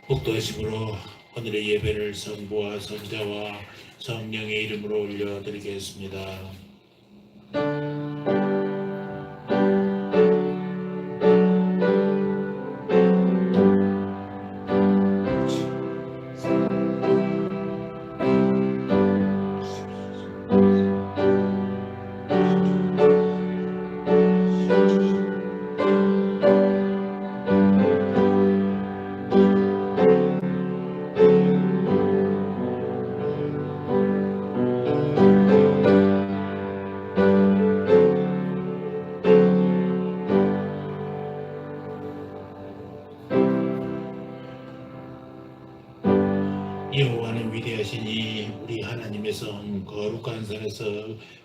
복도심으로 오늘의 예배를 성부와 성자와 성령의 이름으로 올려드리겠습니다. 여호와는 위대하시니 우리 하나님의 성 거룩한 산에서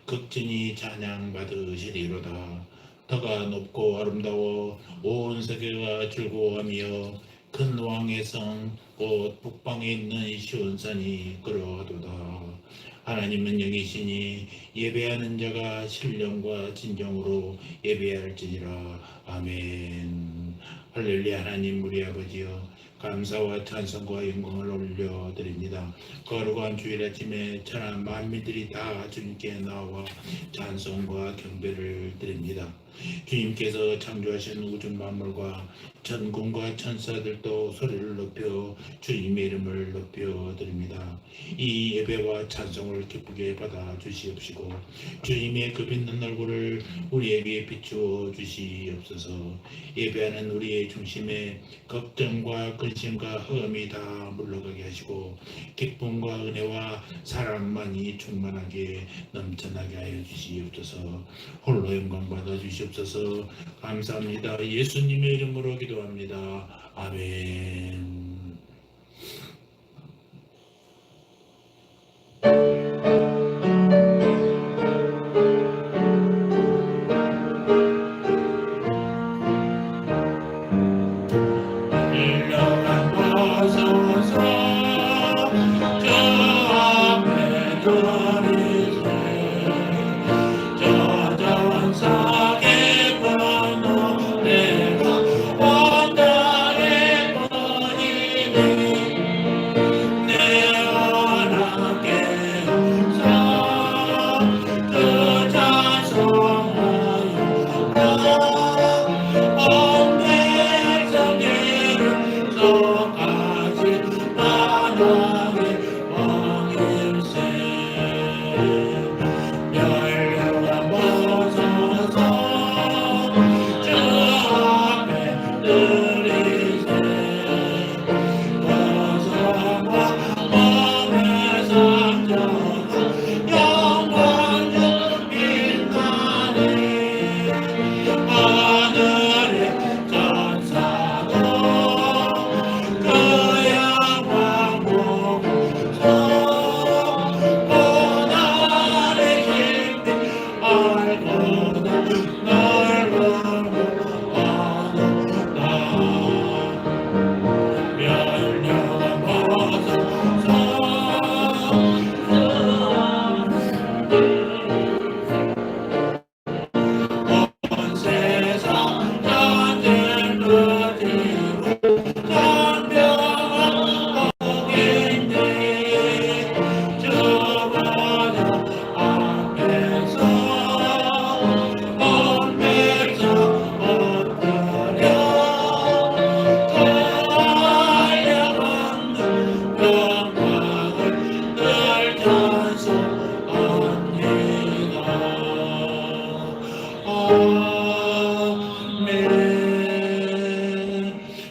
극진히 찬양받으시리로다. 터가 높고 아름다워 온 세계가 즐거워하며 큰 왕의 성 곧 북방에 있는 시온산이 그러하도다. 하나님은 영이시니 예배하는 자가 신령과 진정으로 예배할지니라. 아멘. 할렐루야. 하나님 우리 아버지여, 감사와 찬송과 영광을 올려드립니다. 거룩한 주일 아침에 천한 만민들이 다 주님께 나와 찬송과 경배를 드립니다. 주님께서 창조하신 우주 만물과 천군과 천사들도 소리를 높여 주님의 이름을 높여 드립니다. 이 예배와 찬송을 기쁘게 받아 주시옵시고 주님의 그 빛난 얼굴을 우리에게 비추어 주시옵소서. 예배하는 우리의 중심에 걱정과 근심과 흑암이 다 물러가게 하시고 기쁨과 은혜와 사랑만이 충만하게 넘쳐나게 하여 주시옵소서. 홀로 영광 받아 주시옵소서. 감사합니다. 예수님의 이름으로 기도합니다. 아멘.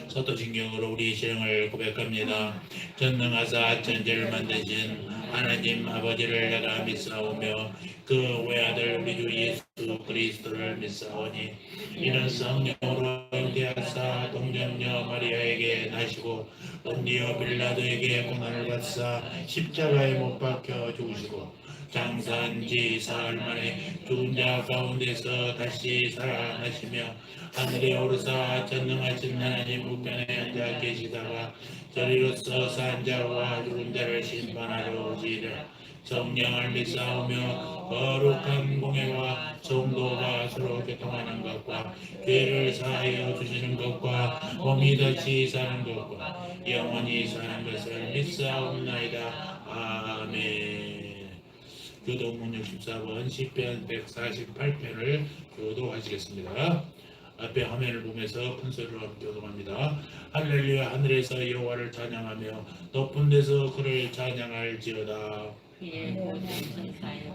사도신경으로 우리 신앙을 고백합니다. 전능하사 천지를 만드신 하나님 아버지를 내가 믿사오며 그 외아들 우리 주 예수 그리스도를 믿사오니 이는 성령으로 잉태하사 동정녀 마리아에게 나시고 본디오 빌라도에게 고난을 받사 십자가에 못 박혀 죽으시고 장사한 지 사흘 만에 죽은 자 가운데서 다시 살아나시며 하늘에 오르사 전능하신 하나님 우편에 앉아 계시다가 저리로서 산 자와 죽은 자를 심판하러 오시리라. 성령을 믿사오며 거룩한 공예와 성도가 서로 교통하는 것과 죄를 사하여 주시는 것과 몸이 다시 사는 것과 영원히 사는 것을 믿사옵나이다. 아멘. 교독문 64번 시편 148편을 교독하시겠습니다. 앞에 화면을 보면서 큰 소리로 교독합니다. 할렐루야. 하늘에서 여호와를 찬양하며 높은 데서 그를 찬양할지어다. 그의 모든 천사여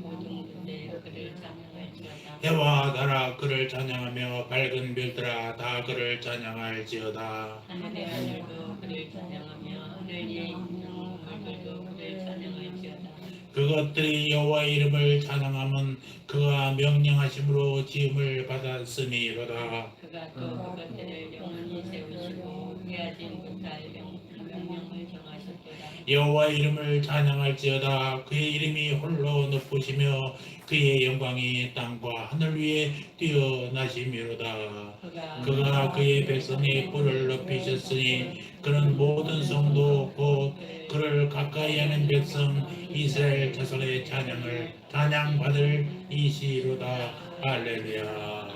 모든 분들 그를 찬양할지어다. 해와 달아 그를 찬양하며 밝은 별들아 다 그를 찬양할지어다. 하늘의 하늘도 그를 찬양하며 하늘 위에 있는 물들도 그를 찬양할지어다. 그것들이 여호와 이름을 찬양하면 그가 명령하심으로 지음을 받았음이로다. 그가 또 그것들을 영원히 세우시고 위하진 못할 명령을 정하셨도다. 여호와 이름을 찬양할지어다. 그의 이름이 홀로 높으시며 그의 영광이 땅과 하늘 위에 뛰어나심이로다. 그가 그의 백성의 뿔을 높이셨으니 그는 모든 성도 곧 그를 가까이 하는 백성 이스라엘 자손의 찬양받을 이시로다. 할렐루야.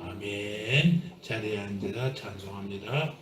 아멘. 자리에 앉아서 찬송합니다.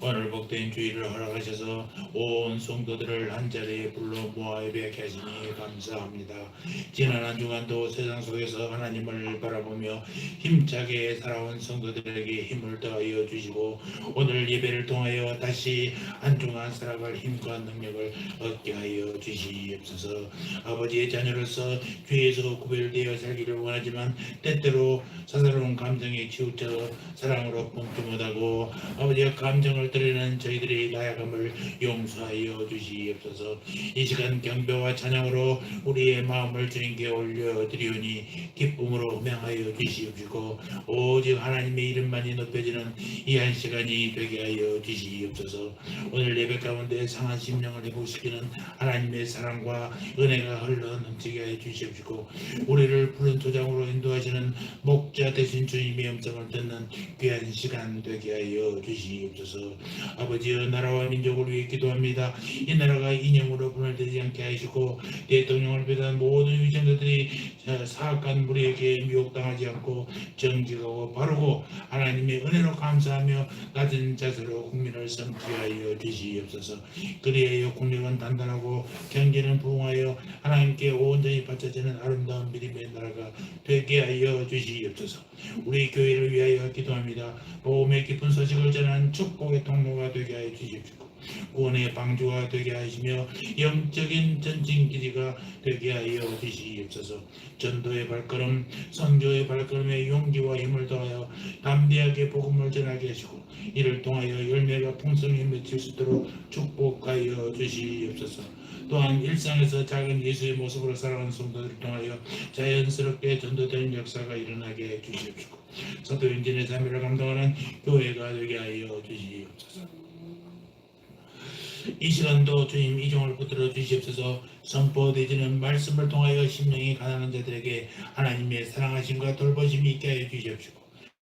오늘 복된 주일을 허락하셔서 온 성도들을 한자리에 불러 모아 예배하게 하시니 감사합니다. 지난 한 주간도 세상 속에서 하나님을 바라보며 힘차게 살아온 성도들에게 힘을 더하여 주시고 오늘 예배를 통하여 다시 한 주간 살아갈 힘과 능력을 얻게 하여 주시옵소서. 아버지의 자녀로서 죄에서 구별되어 살기를 원하지만 때때로 사사로운 감정에 치우쳐 사랑으로 품지 못하고 아버지의 감정을 드리는 저희들의 나약함을 용서하여 주시옵소서. 이 시간 경배와 찬양으로 우리의 마음을 주님께 올려드리오니 기쁨으로 음행하여 주시옵시고 오직 하나님의 이름만이 높여지는 이 한 시간이 되게 하여 주시옵소서. 오늘 예배 가운데 상한 심령을 회복시키는 하나님의 사랑과 은혜가 흘러 넘치게 하여 주시옵시고 우리를 푸른 토장으로 인도하시는 목자 되신 주님의 음성을 듣는 귀한 시간 되게 하여 하여 주시옵소서. 아버지여, 나라와 민족을 위해 기도합니다. 이 나라가 이념으로 분열되지 않게 하시고 대통령을 비롯한 모든 위정자들이 사악한 무리에게 미혹당하지 않고 정직하고 바르고 하나님의 은혜로 감사하며 낮은 자세로 국민을 섬기게 하여 주시옵소서. 그리하여 국력은 단단하고 경제는 부흥하여 하나님께 온전히 바쳐지는 아름다운 믿음의 나라가 되게 하여 주시옵소서. 우리 교회를 위하여 기도합니다. 복음의 깊은 소식을 전하는 축복의 통로가 되게 하여 주십시오. 구원의 방주가 되게 하시며 영적인 전진기지가 되게 하여 주시옵소서. 전도의 발걸음, 선교의 발걸음에 용기와 힘을 더하여 담대하게 복음을 전하게 하시고 이를 통하여 열매가 풍성히 맺힐 수 있도록 축복하여 주시옵소서. 또한 일상에서 작은 예수의 모습으로 살아가는 성도들을 통하여 자연스럽게 전도되는 역사가 일어나게 해 주시옵시고 사도행전의 삶을 감당하는 교회가 되게 하여 주시옵소서. 이 시간도 주님 이종을 붙들어 주시옵소서. 선포되지는 말씀을 통하여 심령이 가난한 자들에게 하나님의 사랑하심과 돌보심이 있게 하여 주시옵시고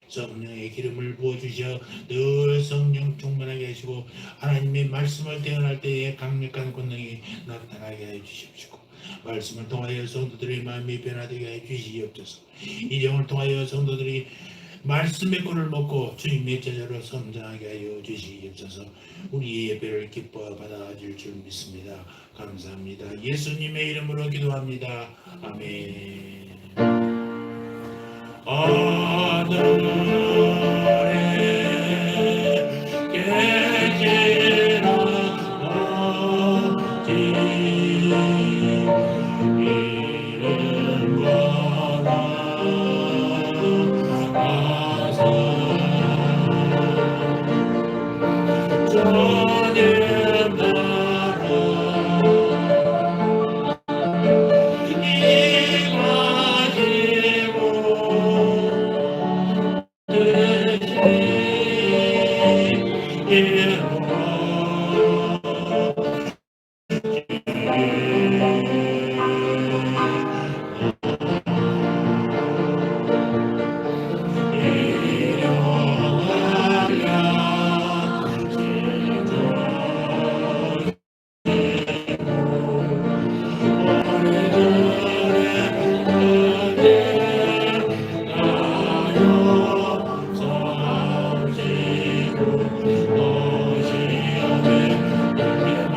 성령의 기름을 부어주셔 늘 성령 충만하게 하시고 하나님의 말씀을 대언할 때에 강력한 권능이 나타나게 하여 주시옵시고 말씀을 통하여 성도들의 마음이 변화되게 하여 주시옵소서. 이종을 통하여 성도들이 말씀의 꿀을 먹고 주님의 제자로 성장하게 하여 주시옵소서. 우리의 예배를 기뻐 받아줄 줄 믿습니다. 감사합니다. 예수님의 이름으로 기도합니다. 아멘. 하늘에 계시는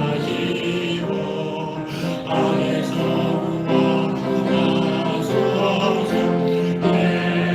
아버지 이름 받아가서 주님 나라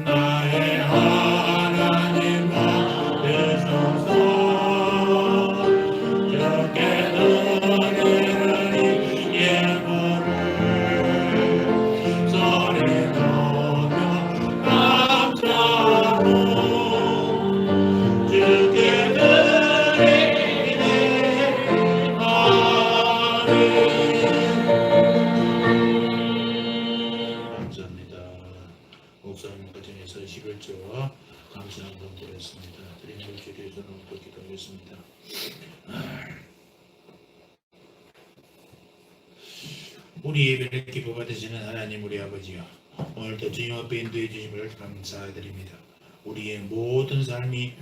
나의 하나님 받으소서. 주께 드리는 예물을 소리내며 감사로 주께 드리네. 아멘. 감사합니다. 목사님 가정에서 11조와 감사한금 드렸습니다. 드린 걸 주리에서 또 기도하겠습니다. 우리 예배를 기뻐 받으시는 하나님 우리 아버지여, 오늘도 주님 앞에 인도해 주심을 감사드립니다. 우리의 모든 삶이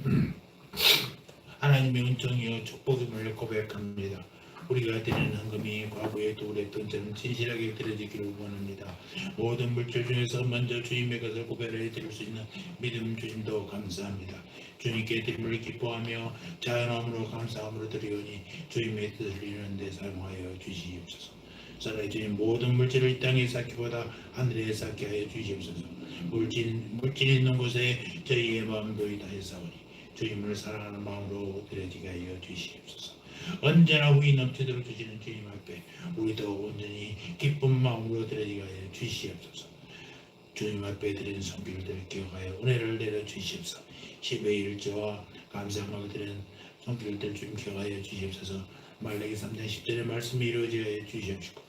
하나님의 은총이요 축복임을 고백합니다. 우리가 드리는 헌금이 과거에 도울했던 것처럼 진실하게 드려지기를 원합니다. 모든 물질 중에서 먼저 주님의 것을 구별해 드릴 수 있는 믿음 주심도 감사합니다. 주님께 드림을 기뻐하며 자연함으로 감사함으로 드리오니 주님의 뜻을 이루는 데 사용하여 주시옵소서. 살아의 주님, 모든 물질을 이 땅에 쌓기보다 하늘에 쌓게 하여 주시옵소서. 물질 있는 곳에 저희의 마음도 다했사오니 주님을 사랑하는 마음으로 드려지게 하여 주시옵소서. 언제나 후이 넘치도록 주시는 주님 앞에 우리도 온전히 기쁜 마음으로 드려지게 하여 주시옵소서. 주님 앞에 드리는 성비를 기억하여 은혜를 내려 주시옵소서. 10의 1조와 감사함을 드리는 손길을 들 주님 기억하여 주시옵소서. 말라기 3장 10절의 말씀이 이루어지게 주시옵시고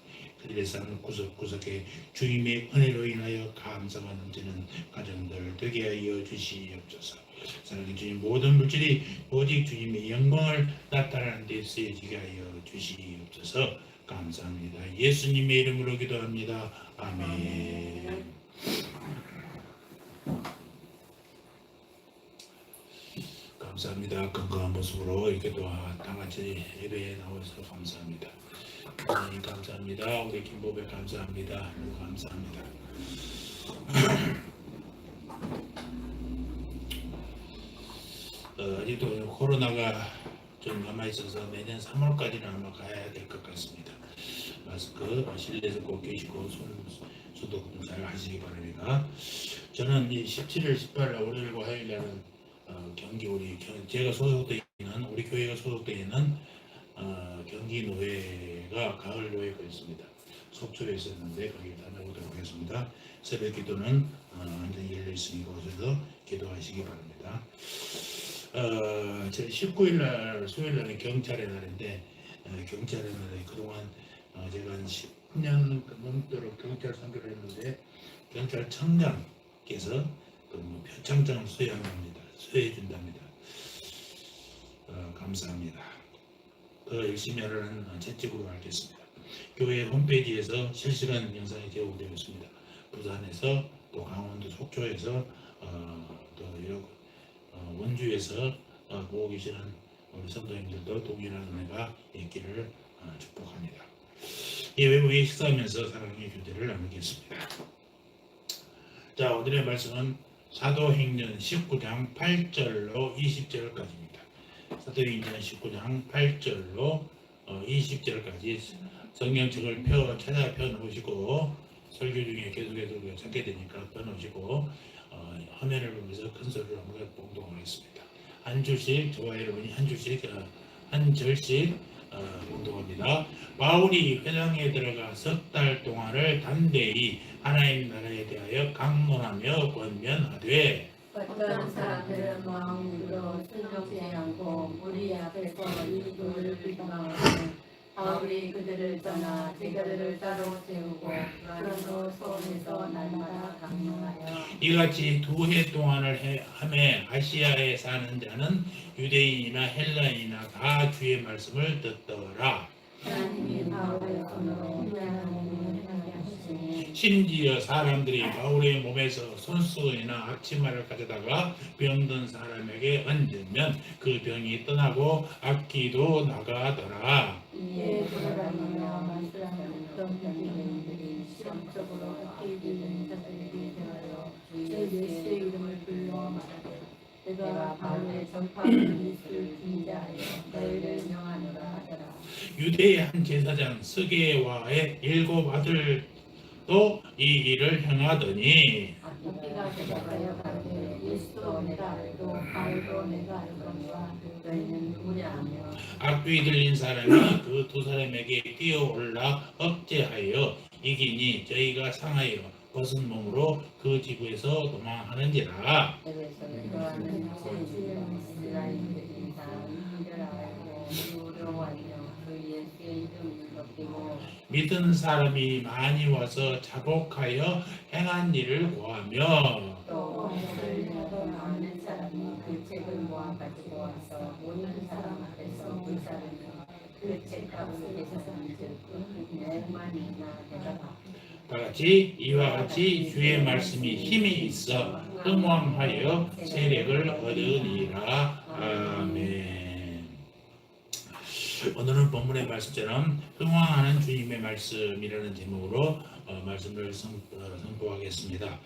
그들의 삶을 구석구석에 주님의 은혜로 인하여 감사가 넘치는 가정들 되게 하여 주시옵소서. 사랑하는 주님, 모든 물질이 오직 주님의 영광을 나타내는 데 쓰여지게 하여 주시옵소서. 감사합니다. 예수님의 이름으로 기도합니다. 아멘. 감사합니다. 건강한 모습으로 이렇게 또 다 같이 예배에 나와서 감사합니다. 하나님 감사합니다. 우리 김보배 감사합니다. 너무 감사합니다. 아직도 코로나가 좀 남아있어서 내년 3월까지는 아마 가야 될 것 같습니다. 마스크 실내에서 꼭 계시고 손 소독 잘 하시기 바랍니다. 저는 이 17일, 18일 월요일과 화요일에는 경기 제가 소속되어 있는 우리 교회가 소속되어 있는 경기 노회가 가을 노회가 있습니다. 속초에 있었는데 거기 다녀오도록 하겠습니다. 새벽 기도는 완전히 열려 있으니까 오셔서 기도하시기 바랍니다. 19일 날 수요일 날은 경찰의 날인데 경찰의 날에 그동안 제가 한 10년 넘도록 경찰 선교를 했는데 경찰청장께서 표창장을 수여해 준답니다. 감사합니다. 더 열심히 하라는 채찍으로 알겠습니다. 교회 홈페이지에서 실시간 영상이 제공되고 있습니다. 부산에서 또 강원도 속초에서 또 원주에서 보고 계시는 우리 성도님들도 동일한 은혜가 있기를 축복합니다. 예배 후에 식사하면서 사랑의 교제를 나누겠습니다. 자, 오늘의 말씀은 사도행전 19장 8절로 20절까지입니다. 사도행전 19장 8절로 20절까지 성경책을 찾아 펴놓으시고 설교 중에 계속해서 찾게 되니까 펴놓으시고 화면을 보면서 큰 소리로 한번 봉독하겠습니다. 한 줄씩 저와 여러분이 한 절씩 봉독합니다. 바울이 회당에 들어가 석 달 동안을 담대히 하나님 나라에 대하여 강론하며 권면하되 어떤 사람들은 마음으로 순종치 않고 우리 앞에서 이 교를 비방하고 바울이 그들을 떠나 제자들을 따로 세우고 그러므로 소원에서 날마다 강론하여 이같이 2해 동안을 하매 아시아에 사는 자는 유대인이나 헬라인이나 다 주의 말씀을 듣더라. 하나님이 바울의 손으로 하나님을 하게 하시니 심지어 사람들이 바울의 몸에서 손수건이나 앞치마를 가져다가 병든 사람에게 얹으면 그 병이 떠나고 악기도 나가더라. 이에 돌아다니며 말씀하는 어떤 병들이 실험적으로 악기 들린 자들에게 대하여 주 예수의 이름을 불러 말하되 내가 바울의 전파를 있을 빈자하여 너희를 명하노라 하더라. 유대의 한 제사장 스게와의 7 아들도 이 일을 행하더니 악기가 대답하여 가되 예수도 내가 알고 바울도 내가 알거니와 너희는 누구냐 하며 악귀 들린 사람이 그 2 사람에게 뛰어올라 억제하여 이기니 저희가 상하여 벗은 몸으로 그 지구에서 도망하는지라. 그래서 그러하는 이스라엘들이 다 이들하고 두려워하며 그 예수의 이름을 높이고 믿은 사람이 많이 와서 자복하여 행한 일을 고하며 또 오늘을 아는 사람이 그 책을 모아 가지고 와서 모든 사람 앞에서 불사르며 그 책 가운데서 산즉 100만이나 되더라. 다같이 이와 같이 주의 말씀이 힘이 있어 흥왕하여 세력을 얻으니라. 아멘. 오늘은 본문의 말씀처럼 흥왕하는 주님의 말씀이라는 제목으로 말씀을 선포하겠습니다.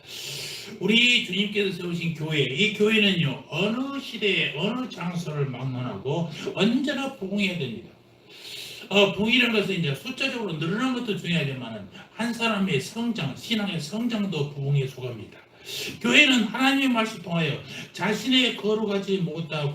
우리 주님께서 세우신 교회, 이 교회는요 어느 시대에 어느 장소를 막론하고 언제나 부흥해야 됩니다. 부흥이라는 것은 이제 숫자적으로 늘어난 것도 중요하지만 한 사람의 성장, 신앙의 성장도 부흥에 속합니다. 교회는 하나님의 말씀을 통하여 자신의 거룩하지 못한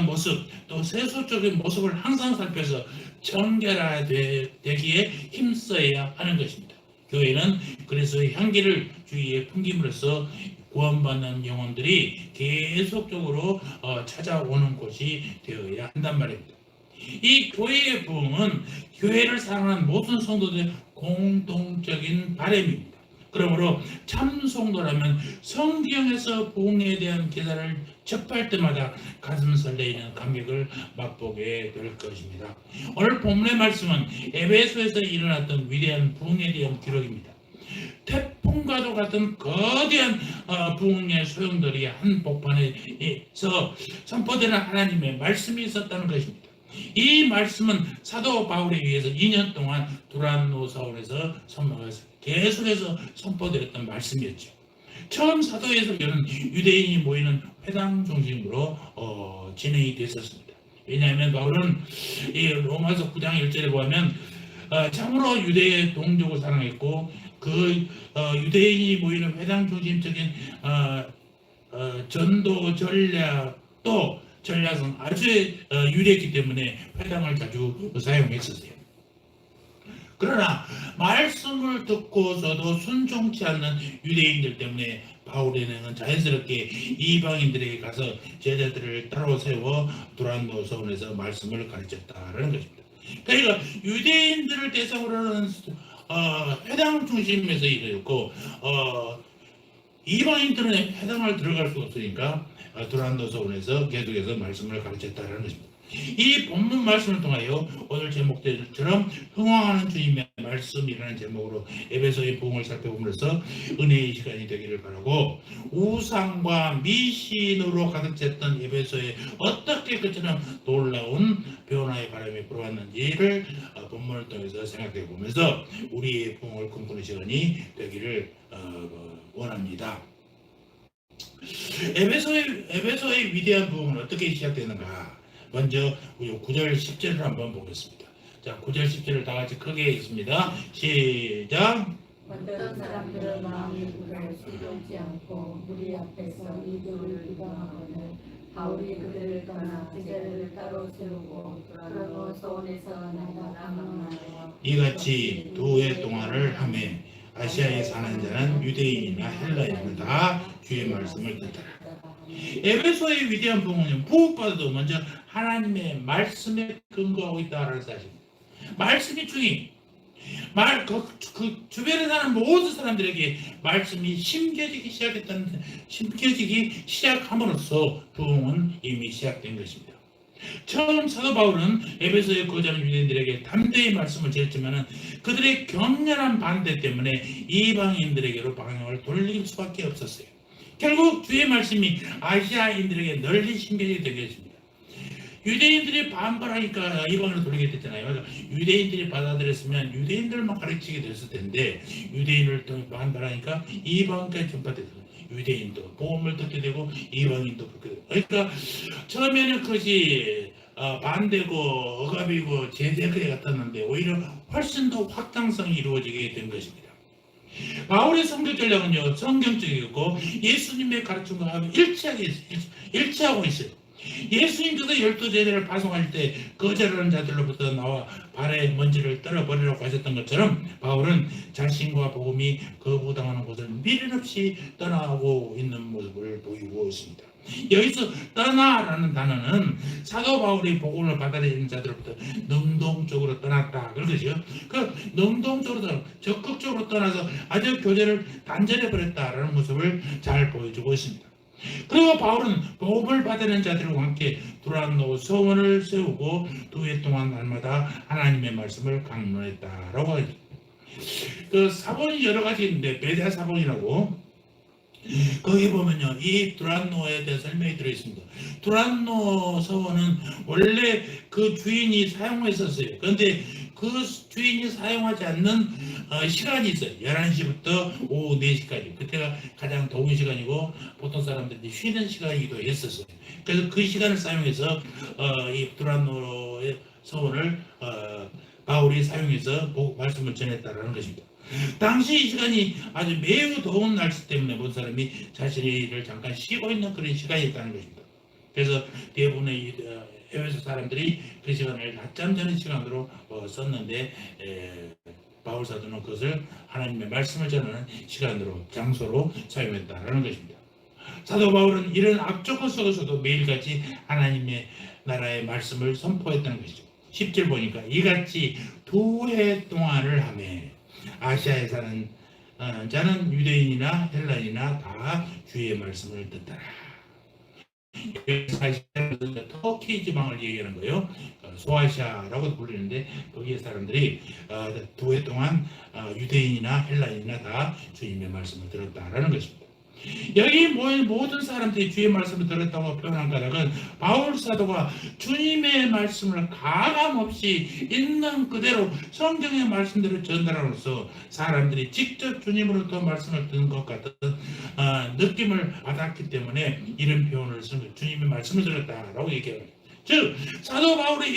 모습, 또 세속적인 모습을 항상 살펴서 정결하되기에 힘써야 하는 것입니다. 교회는 그래서 향기를 주위에 풍김으로써 구원받는 영혼들이 계속적으로 찾아오는 곳이 되어야 한단 말입니다. 이 교회의 부흥은 교회를 사랑하는 모든 성도들의 공동적인 바람입니다. 그러므로 참 성도라면 성경에서 부흥에 대한 기사를 접할 때마다 가슴 설레이는 감격을 맛보게 될 것입니다. 오늘 본문의 말씀은 에베소에서 일어났던 위대한 부흥에 대한 기록입니다. 태풍과도 같은 거대한 부흥의 소용돌이 한복판에서 선포되는 하나님의 말씀이 있었다는 것입니다. 이 말씀은 사도 바울에 의해서 2년 동안 두란노 사원에서 계속해서 선포되었던 말씀이었죠. 처음 사도에서는 유대인이 모이는 회당 중심으로 진행이 됐었습니다. 왜냐하면 바울은 이 로마서 9장 1절에 보면 참으로 유대의 동족을 사랑했고 그 유대인이 모이는 회당 중심적인 전도 전략도 전략은 아주 유리했기 때문에 회당을 자주 사용했었어요. 그러나 말씀을 듣고서도 순종치 않는 유대인들 때문에 바울에는 자연스럽게 이방인들에게 가서 제자들을 따로 세워 두란노 서원에서 말씀을 가르쳤다라는 것입니다. 그러니까 유대인들을 대상으로 하는 회당 중심에서 일했고 이방인들은 회당을 들어갈 수 없으니까 두란노 서원에서 계속해서 말씀을 가르쳤다라는 것입니다. 이 본문 말씀을 통하여 오늘 제목처럼 흥왕하는 주님의 말씀이라는 제목으로 에베소의 부흥을 살펴보면서 은혜의 시간이 되기를 바라고, 우상과 미신으로 가득 찼던 에베소에 어떻게 그처럼 놀라운 변화의 바람이 불어왔는지를 본문을 통해서 생각해 보면서 우리의 부흥을 꿈꾸는 시간이 되기를 원합니다. 에베소의 위대한 부흥은 어떻게 시작되는가? 먼저 9절 10절을 한번 보겠습니다. 자, 9절 10절을 다 같이 크게 읽습니다. 시작. 어떤 사람들은 마음이 그를 순종치 않고 무리 앞에서 이들을 비방하거늘 바울이 그들을 떠나 제자들을 따로 세우고 두란노 서원에서 나가 강론하여 이같이 두 해 동안을 하며 아시아에 사는 자는 유대인이나 헬라인이나 다 주의 말씀을 듣더라. 에베소의 위대한 부흥은 무엇보다도 먼저 하나님의 말씀에 근거하고 있다는 사실입니다. 말씀이 중요. 그 주변에 사는 모든 사람들에게 말씀이 심겨지기 시작함으로써 부흥은 이미 시작된 것입니다. 처음 사도 바울은 에베소의 거주하는 유대인들에게 담대히 말씀을 전했지만 그들의 격렬한 반대 때문에 이방인들에게로 방향을 돌릴 수밖에 없었어요. 결국 주의 말씀이 아시아인들에게 널리 심겨지게 되겠습니다. 유대인들이 반발하니까 이방으로 돌리게 됐잖아요. 그러니까 유대인들이 받아들였으면 유대인들만 가르치게 됐을 텐데 유대인을 반발하니까 이방까지 전파됐어요. 유대인도 복음을 듣게 되고 이방인도 그렇게 되고. 그러니까 처음에는 그것이 반대고 억압이고 제재그레 같았는데 오히려 훨씬 더 확장성이 이루어지게 된 것입니다. 바울의 성경 전략은요, 성경적이고 예수님의 가르침과 일치하고 있어요. 예수님께서 12제자를 파송할 때 거절하는 자들로부터 나와 발의 먼지를 떨어버리라고 하셨던 것처럼 바울은 자신과 복음이 거부당하는 곳을 미련 없이 떠나고 있는 모습을 보이고 있습니다. 여기서 떠나라는 단어는 사도 바울이 복음을 받아들이는 자들로부터 능동적으로 떠났다 그러죠. 그 능동적으로 적극적으로 떠나서 아주 교제를 단절해 버렸다라는 모습을 잘 보여주고 있습니다. 그리고 바울은 복음을 받는 자들과 함께 두란노 서원을 세우고 두 해 동안 날마다 하나님의 말씀을 강론했다라고 하죠. 그 사본이 여러 가지 있는데 베드야 사본이라고 거기 보면요, 이 두란노에 대해 설명이 들어있습니다. 두란노 서원은 원래 그 주인이 사용했었어요. 그런데 그 주인이 사용하지 않는 시간이 있어요. 11시부터 오후 4시까지. 그때가 가장 더운 시간이고 보통 사람들이 쉬는 시간이기도 했었어요. 그래서 그 시간을 사용해서 이 두란노의 서원을 바울이 사용해서 말씀을 전했다라는 것입니다. 당시 이 시간이 아주 매우 더운 날씨 때문에 모든 사람이 자신의 일을 잠깐 쉬고 있는 그런 시간이었다는 것입니다. 그래서 대부분의 에베소 사람들이 그 시간을 낮잠 자는 시간으로 썼는데 바울 사도는 그것을 하나님의 말씀을 전하는 시간으로 장소로 사용했다라는 것입니다. 사도 바울은 이런 악조건 속에서도 매일같이 하나님의 나라의 말씀을 선포했다는 것이죠. 10절 보니까 이같이 2해 동안을 하며 아시아에 사는 자는 유대인이나 헬라인이나 다 주의 말씀을 듣더라. 터키 지방을 얘기하는 거예요. 소아시아라고 부르는데 거기에 사람들이 2해 동안 유대인이나 헬라인이나 다 주님의 말씀을 들었다라는 것입니다. 여기 모인 모든 사람들이 주의 말씀을 들었다고 표현한 까닭은 바울 사도가 주님의 말씀을 가감없이 있는 그대로 성경의 말씀대로 전달함으로써 사람들이 직접 주님으로부터 말씀을 듣는 것 같은 느낌을 받았기 때문에 이런 표현을 쓴 거예요. 주님의 말씀을 들었다라고 얘기합니다. 즉 사도 바울의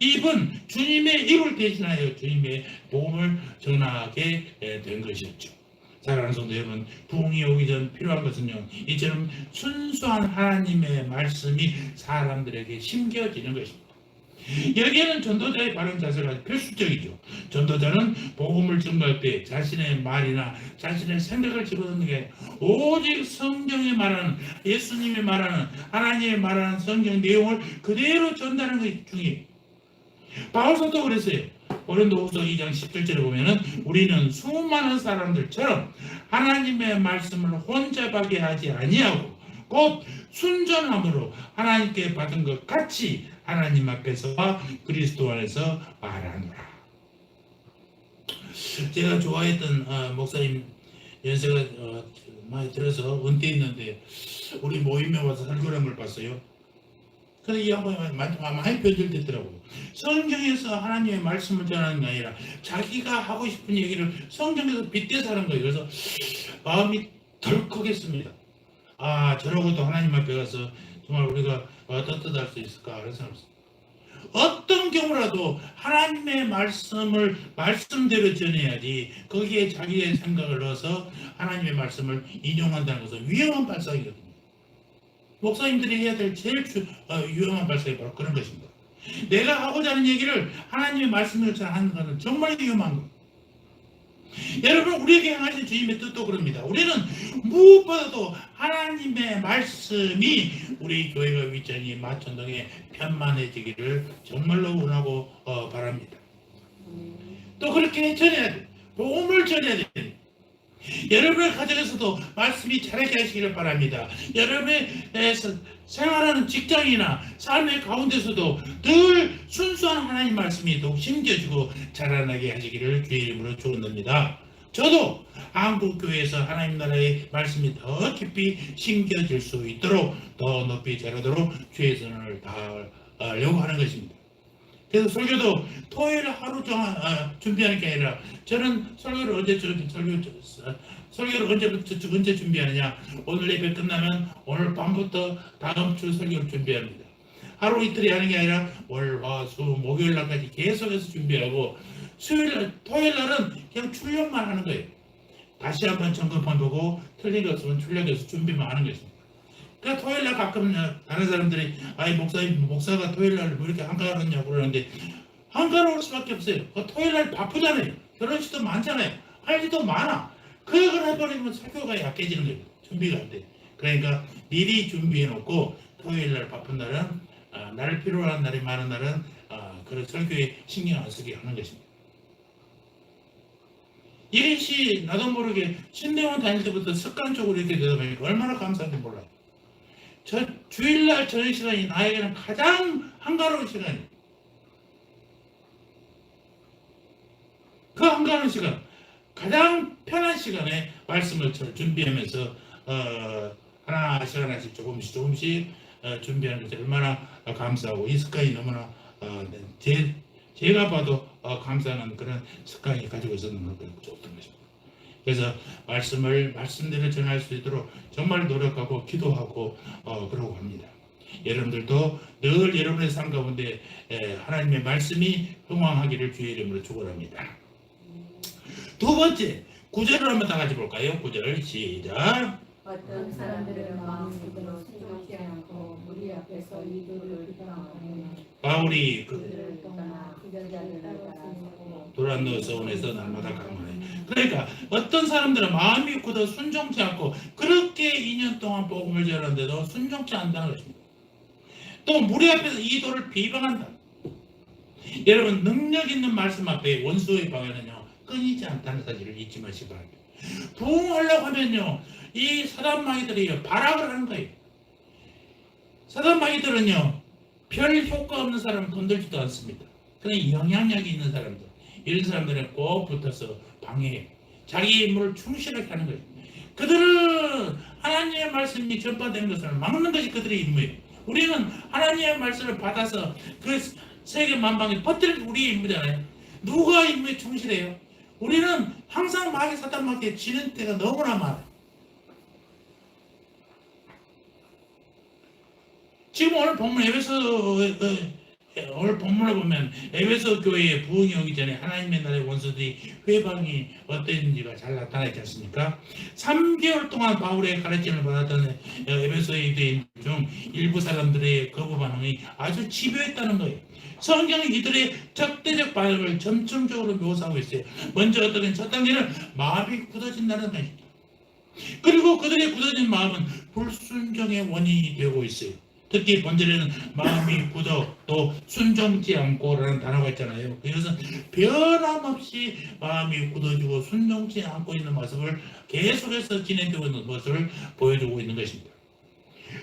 입은 주님의 입을 대신하여 주님의 복음을 전하게 된 것이었죠. 사랑하는 성도 여러분, 부흥이 오기 전 필요한 것은요, 이처럼 순수한 하나님의 말씀이 사람들에게 심겨지는 것입니다. 여기에는 전도자의 바른 자세가 필수적이죠. 전도자는 복음을 전가할 때 자신의 말이나 자신의 생각을 집어넣는 게 오직 성경에 말하는, 예수님이 말하는, 하나님이 말하는 성경 내용을 그대로 전달하는 것이 중요해요. 바울사도 그랬어요. 고린도후서 2장 17절에 보면은 우리는 수많은 사람들처럼 하나님의 말씀을 혼잡하게 하지 아니하고 곧 순전함으로 하나님께 받은 것 같이 하나님 앞에서와 그리스도 안에서 말하노라. 제가 좋아했던 목사님 연세가 많이 들어서 은퇴했는데 우리 모임에 와서 설교를 한 걸 봤어요. 근데 이 양반이 많이 변질됐더라고요. 성경에서 하나님의 말씀을 전하는 게 아니라 자기가 하고 싶은 얘기를 성경에서 빗대서 하는 거예요. 그래서 마음이 덜컥했습니다. 아, 저러고도 하나님 앞에 가서 정말 우리가 떳떳할 수 있을까 그런 생각을 했어요. 어떤 경우라도 하나님의 말씀을 말씀대로 전해야지 거기에 자기의 생각을 넣어서 하나님의 말씀을 인용한다는 것은 위험한 발상이거든요. 목사님들이 해야 될 제일 위험한 발상이 바로 그런 것입니다. 내가 하고자 하는 얘기를 하나님의 말씀으로 하는 것은 정말 위험한 거예요. 여러분, 우리에게 향하신 주님의 뜻도 그럽니다. 우리는 무엇보다도 하나님의 말씀이 우리 교회가 위장이 마천동에 편만해지기를 정말로 원하고 바랍니다. 또 그렇게 전해야 돼. 복음을 전해야 돼. 여러분의 가정에서도 말씀이 자라게 하시기를 바랍니다. 여러분의 생활하는 직장이나 삶의 가운데서도 늘 순수한 하나님 말씀이 더욱 심겨지고 자라나게 하시기를 주의 이름으로 축원합니다. 저도 한국교회에서 하나님 나라의 말씀이 더 깊이 심겨질 수 있도록 더 높이 자라도록 주의 선언을 다하려고 하는 것입니다. 그래서 설교도 토요일 하루 종일 준비하는 게 아니라 저는 설교를 언제 준비하느냐, 오늘 예배 끝나면 오늘 밤부터 다음 주 설교를 준비합니다. 하루 이틀이 하는 게 아니라 월, 화, 수, 목요일 날까지 계속해서 준비하고 토요일 날은 그냥 출력만 하는 거예요. 다시 한번 점검판 보고 틀린 것 없으면 출력해서 준비만 하는 것입니다. 그러니까 토요일날 가끔 다른 사람들이 아이 목사가 토요일날 왜 이렇게 한가롭냐고 그러는데 한가로울 수밖에 없어요. 토요일날 바쁘잖아요. 결혼식도 많잖아요. 할 일도 많아. 그걸 해버리면 설교가 약해지는 거예요. 준비가 안 돼. 그러니까 미리 준비해놓고 토요일날 바쁜 날은 날 필요로 하는 날이 많은 날은 그런 설교에 신경 안 쓰게 하는 것입니다. 이것이 나도 모르게 신대원 다닐 때부터 습관적으로 이렇게 되다 보니까 얼마나 감사한지 몰라요. 저 주일날 저녁 시간이 나에게는 가장 한가로운 시간이에요. 그 한가로운 시간, 가장 편한 시간에 말씀을 준비하면서 하나씩 조금씩 준비하는 것이 얼마나 감사하고 이 습관이 너무나 제가 봐도 감사하는 그런 습관이 가지고 있었는 것도 좋던 것입니다. 그래서 말씀을 말씀대로 전할 수 있도록 정말 노력하고 기도하고 그러고 합니다. 여러분들도 늘 여러분의 삶 가운데 하나님의 말씀이 흥왕하기를 주의 이름으로 축원합니다. 두 번째, 9절을 한번 다 같이 볼까요? 9절 시작. 어떤 사람들은 마음으로 순종치 않고 무리 앞에서 이들을 비방하며 바울이 그들을 떠나 기자들을 따라서 도란노 서원에서 날마다 강론해 그러니까 어떤 사람들은 마음이 굳어 순종치 않고 그렇게 2년 동안 복음을 전하는데도 순종치 않는다는 것입니다. 또 무리 앞에서 이도를 비방한다. 여러분 능력 있는 말씀 앞에 원수의 방해는요 끊이지 않다는 사실을 잊지 마시기 바랍니다. 부흥하려고 하면요 이 사단마귀들이 발악을 하는 거예요. 사단마귀들은요 별 효과 없는 사람을 건들지도 않습니다. 그냥 영향력이 있는 사람들, 이런 사람들은 꼭 붙어서 방해해요. 자기 임무를 충실하게 하는 거예요. 그들은 하나님의 말씀이 전파되는 것을 막는 것이 그들의 임무예요. 우리는 하나님의 말씀을 받아서 그 세계 만방에 퍼뜨리는 우리의 임무잖아요. 누가 임무에 충실해요? 우리는 항상 마귀 사단마귀에 지는 때가 너무나 많아요. 지금 오늘 본문 오늘 본문을 보면 에베소 교회에 부흥이 오기 전에 하나님의 나라의 원수들이 회방이 어땠는지가 잘 나타나 있지 않습니까? 3개월 동안 바울의 가르침을 받았던 에베소 유대인 중 일부 사람들의 거부 반응이 아주 집요했다는 거예요. 성경은 이들의 적대적 반응을 점층적으로 묘사하고 있어요. 먼저 어떤 첫 단계는 마음이 굳어진다는 것입니다. 그리고 그들의 굳어진 마음은 불순종의 원인이 되고 있어요. 특히 본절에는 마음이 굳어 또 순종치 않고라는 단어가 있잖아요. 이것은 변함없이 마음이 굳어지고 순종치 않고 있는 모습을 계속해서 진행되고 있는 것을 보여주고 있는 것입니다.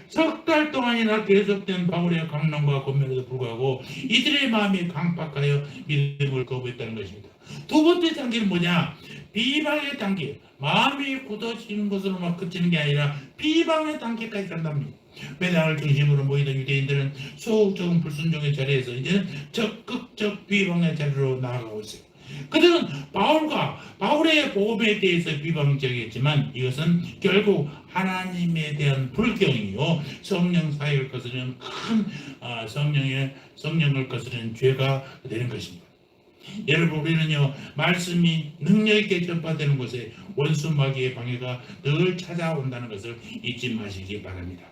석 달 동안이나 계속된 바울의 강론과 권면에도 불구하고 이들의 마음이 강팍하여 믿음을 거부했다는 것입니다. 두 번째 단계는 뭐냐? 비방의 단계. 마음이 굳어지는 것으로만 그치는 게 아니라 비방의 단계까지 간답니다. 회당을 중심으로 모이던 유대인들은 소극적인 불순종의 자리에서 이제는 적극적 비방의 자리로 나아가고 있어요. 그들은 바울의 복음에 대해서 비방적이었지만 이것은 결국 하나님에 대한 불경이요 성령 사역을 거스르는 큰 성령을 거스르는 죄가 되는 것입니다. 여러분 우리는요 말씀이 능력있게 전파되는 곳에 원수 마귀의 방해가 늘 찾아온다는 것을 잊지 마시기 바랍니다.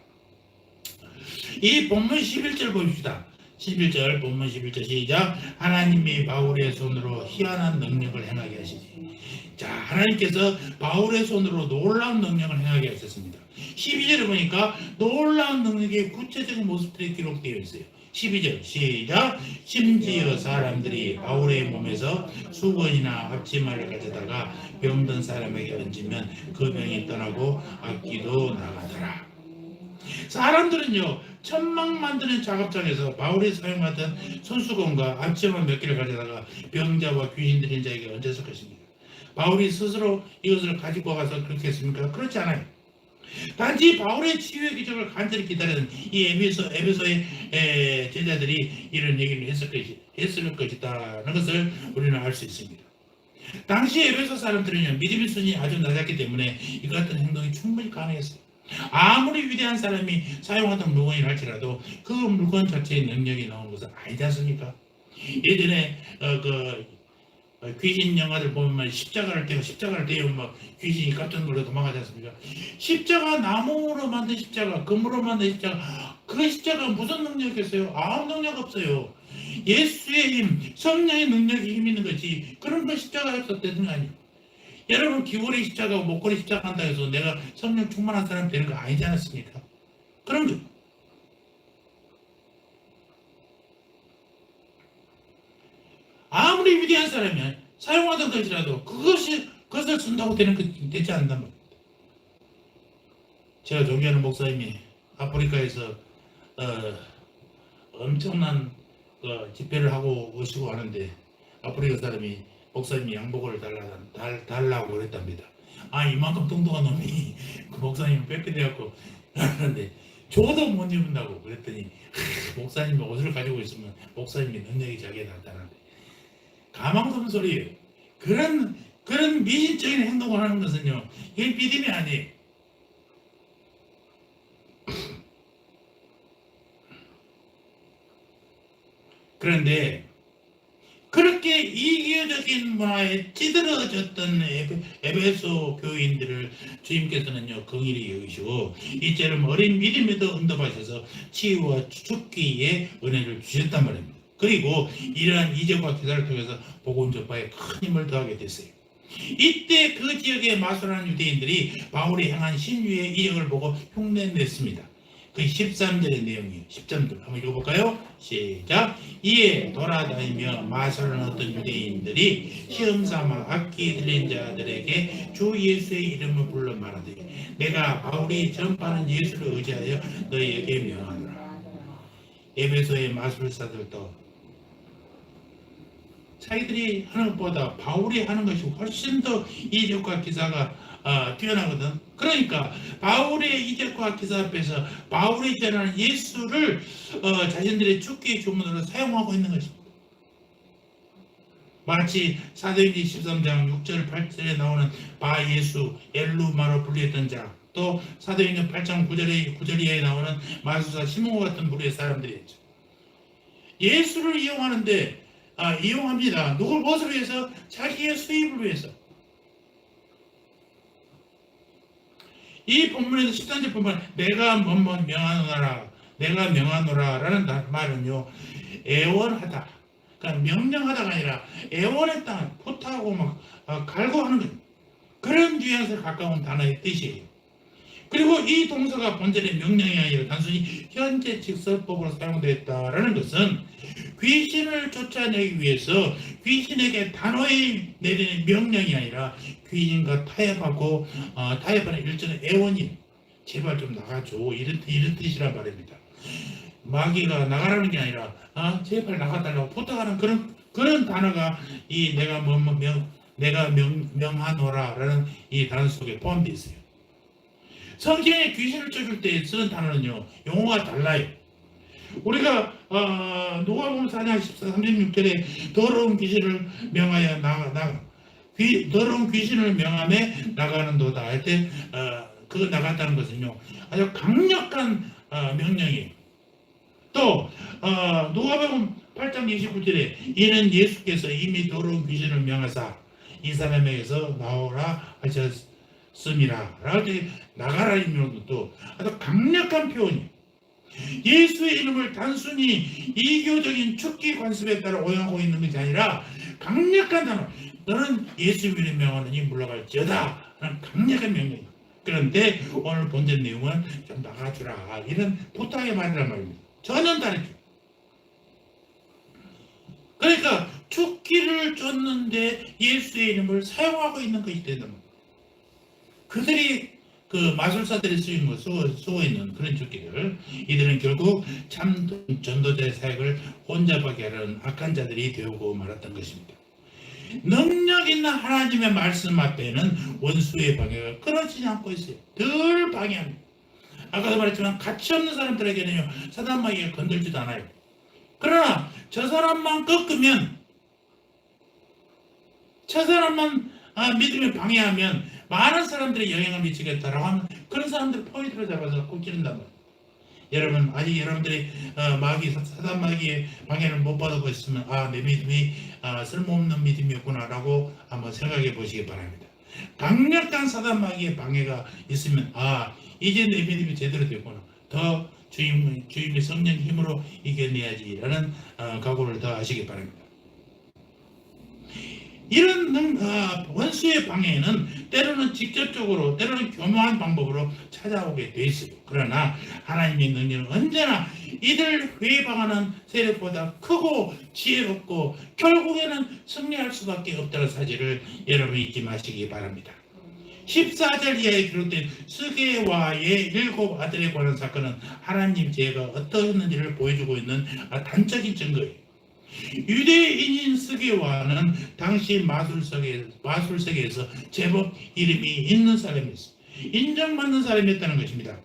이 본문 11절 봅시다. 11절 본문 11절 시작. 하나님이 바울의 손으로 희한한 능력을 행하게 하시니. 자, 하나님께서 바울의 손으로 놀라운 능력을 행하게 하셨습니다. 12절에 보니까 놀라운 능력의 구체적인 모습들이 기록되어 있어요. 12절 시작. 심지어 사람들이 바울의 몸에서 수건이나 앞치마를 가져다가 병든 사람에게 얹으면 그 병이 떠나고 악기도 나가더라. 사람들은요 천막 만드는 작업장에서 바울이 사용하던 손수건과 앞치마 몇 개를 가져다가 병자와 귀신 들린 자에게 얹었을 것입니다. 바울이 스스로 이것을 가지고 가서 그렇게 했습니까? 그렇지 않아요. 단지 바울의 치유의 기적을 간절히 기다리는 이 에베소의 제자들이 이런 얘기를 했을 것이다라는 것을 우리는 알 수 있습니다. 당시 에베소 사람들은요 믿음의 수준이 아주 낮았기 때문에 이 같은 행동이 충분히 가능했어요. 아무리 위대한 사람이 사용하던 물건이라 할지라도 그 물건 자체의 능력이 나오는 것은 아니지 않습니까? 예전에 귀신 영화들 보면 십자가를 떼고 막 귀신이 깜짝 놀라 도망가지 않습니까? 십자가 나무로 만든 십자가, 금으로 만든 십자가, 그 십자가 무슨 능력이겠어요? 아무 능력 없어요. 예수의 힘, 성령의 능력이 힘 있는 거지. 그런 거 십자가가 없었다는 거 아니에요. 여러분 귀걸이 십자가, 목걸이 십자가 한다 해서 내가 성령 충만한 사람 되는 거 아니지 않습니까? 그런 거. 아무리 위대한 사람이 사용하던 것이라도 그것을 쓴다고 되지 않는단 말입니다. 제가 존경하는 목사님이 아프리카에서 엄청난 집회를 하고 오시고 하는데 아프리카 사람이 목사님이 양복을 달라고 그랬답니다. 아 이만큼 뚱뚱한 놈이 그 목사님을 뺏겨내갖고 하는데 저도 못 입는다고 그랬더니 목사님이 옷을 가지고 있으면 목사님이 능력이 자기에 나타나는데 가망스러운 소리예요. 그런 미신적인 행동을 하는 것은요 이게 믿음이 아니에요. 그런데 그렇게 이기적인 문화에 찌들어졌던 에베소 교인들을 주님께서는요 긍휼히 여기시고 이처럼 어린 믿음에도 응답하셔서 치유와 축기의 은혜를 주셨단 말입니다. 그리고 이러한 이적과 기사를 통해서 복음 전파에 큰 힘을 더하게 됐어요. 이때 그 지역에 마술하는 유대인들이 바울이 행한 신유의 이적을 보고 흉내냈습니다. 그 13절의 내용이에요. 13절 한번 읽어볼까요? 시작. 이에 돌아다니며 마술하는 어떤 유대인들이 시험삼아 악기 들린 자들에게 주 예수의 이름을 불러 말하되 내가 바울이 전파하는 예수를 의지하여 너희에게 명하노라. 에베소의 마술사들도 자기들이 하는 것보다 바울이 하는 것이 훨씬 더 이적과 기사가 뛰어나거든. 그러니까 바울의 이적과 기사 앞에서 바울이 전하는 예수를 자신들의 축기의 주문으로 사용하고 있는 것입니다. 마치 사도행전 13장 6절 8절에 나오는 바 예수 엘루마로 불리했던 자, 또 사도행전 8장 9절 이하에 나오는 마술사 시몬과 같은 무리의 사람들이었죠. 예수를 이용하는데 이용합니다. 무엇을 위해서? 자기의 수입을 위해서. 이 본문에서 13절 본문 내가 뭐뭐 명하노라, 내가 명하노라 라는 말은요, 애원하다, 그러니까 명령하다가 아니라 애원했다, 포타하고 막 갈구하는 것, 그런 뉘앙스에 가까운 단어의 뜻이에요. 그리고 이 동사가 본질의 명령이 아니라 단순히 현재 직설법으로 사용됐다라는 것은 귀신을 쫓아내기 위해서 귀신에게 단호히 내리는 명령이 아니라 귀신과 타협하고 타협하는 일종의 애원이 제발 좀 나가줘, 이런 뜻이란 말입니다. 마귀가 나가라는 게 아니라 제발 나가달라고 부탁하는 그런 단어가 이 내가 명하노라라는 이 단어 속에 포함되어 있어요. 성경에 귀신을 쫓을 때 쓰는 단어는요, 용어가 달라요. 우리가 누가복음 4장 36절에 더러운 귀신을 명하여 더러운 귀신을 명함에 나가는도다 할 때 그 나갔다는 것은요, 아주 강력한 명령이에요. 또 누가복음 8장 29절에 이는 예수께서 이미 더러운 귀신을 명하사 이 사람에게서 나오라 하셨습니다. 라고 때 나가라는 것도 아주 강력한 표현이에요. 예수의 이름을 단순히 이교적인 축기 관습에 따라 오용하고 있는 것이 아니라 강력한 단어, 너는 예수 이름을 명하느니 물러갈지어다 라는 강력한 명령이에요. 그런데 오늘 본전 내용은 좀 나가주라, 이런 부탁의 말이란 말입니다. 전혀 다르죠. 그러니까 축기를 쫓는데 예수의 이름을 사용하고 있는 것이 되는 겁니다. 그들이 그 마술사들이 쓰고 있는 그런 축기들, 이들은 결국 참 전도자의 사역을 혼잡하게 하는 악한 자들이 되고 말았던 것입니다. 능력 있는 하나님의 말씀 앞에는 원수의 방해가 끊어지지 않고 있어요. 늘 방해합니다. 아까도 말했지만 가치 없는 사람들에게는요, 사단 마귀가 건들지도 않아요. 그러나 저 사람만 꺾으면, 저 사람만 믿음에 방해하면 많은 사람들이 영향을 미치겠다라고 하면 그런 사람들 포인트를 잡아서 꼭 찌른단 말이에요. 여러분, 아직 여러분들이 사단 마귀의 방해를 못 받고 있으면 내 믿음이 쓸모없는 믿음이었구나 라고 한번 생각해 보시기 바랍니다. 강력한 사단 마귀의 방해가 있으면 이제 내 믿음이 제대로 됐구나, 더 주님의 성령 힘으로 이겨내야지 라는 각오를 더 하시기 바랍니다. 이런 원수의 방해는 때로는 직접적으로, 때로는 교묘한 방법으로 찾아오게 돼 있어요. 그러나 하나님의 능력은 언제나 이들 회방하는 세력보다 크고 지혜롭고 결국에는 승리할 수밖에 없다는 사실을 여러분 잊지 마시기 바랍니다. 14절 이하에 기록된 스게와의 7 아들에 관한 사건은 하나님 지혜가 어떠했는지를 보여주고 있는 단적인 증거예요. 유대인인 스게와는 당시 마술세계에서 제법 이름이 있는 사람이었어요. 인정받는 사람이었다는 것입니다.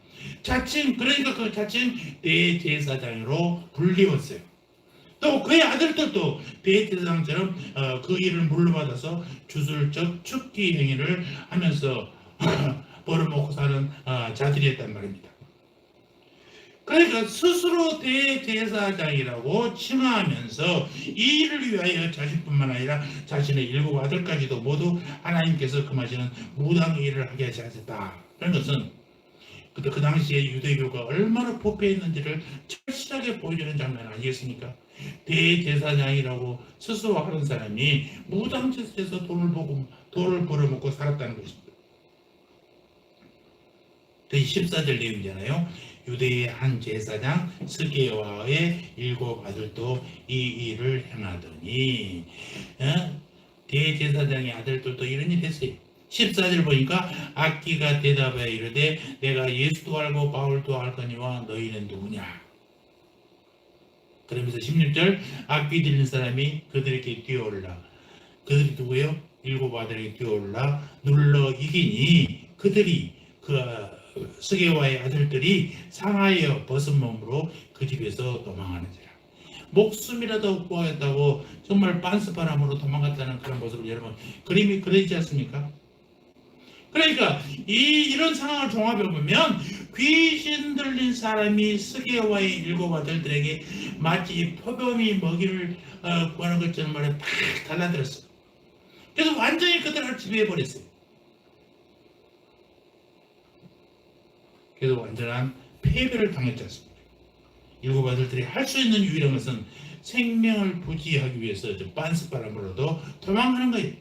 그러니까 그 자칭 대제사장으로 불리웠어요. 또 그의 아들들도 대제사장처럼 그 일을 물려받아서 주술적 축기 행위를 하면서 벌어먹고 사는 자들이었단 말입니다. 그러니까 스스로 대제사장이라고 칭하면서 이 일을 위하여 자신뿐만 아니라 자신의 7 아들까지도 모두 하나님께서 금하시는 무당 일을 하게 하셨다. 그런 것은 그 당시에 유대교가 얼마나 부패했는지를 철실하게 보여주는 장면 아니겠습니까? 대제사장이라고 스스로 하는 사람이 무당짓에서 돈을 돌을 벌어먹고 살았다는 것입니다. 14절 내용이잖아요. 유대의 한 제사장 스게와의 7 아들도 이 일을 행하더니 대제사장의 아들들도 이런 일 했어요. 14절 보니까 악기가 대답하여 이르되 내가 예수도 알고 바울도 알거니와 너희는 누구냐. 그러면서 16절 악기 들린 사람이 그들에게 뛰어올라. 그들이 누구예요? 7 아들에게 뛰어올라 눌러 이기니 그들이 스게와의 아들들이 상하여 벗은 몸으로 그 집에서 도망하는지라. 목숨이라도 구하였다고 정말 빤스바람으로 도망갔다는 그런 모습을 여러분 그림이 그려지지 않습니까? 그러니까 이런 상황을 종합해 보면 귀신 들린 사람이 스게와의 7 아들들에게 마치 표범이 먹이를 구하는 것처럼 말에 팍 달라들었어요. 그래서 완전히 그들을 지배해버렸어요. 그래서 완전한 패배를 당했지 않습니까? 7 아들들이 할 수 있는 유일한 것은 생명을 부지하기 위해서 빤스바람으로도 도망하는 거예요.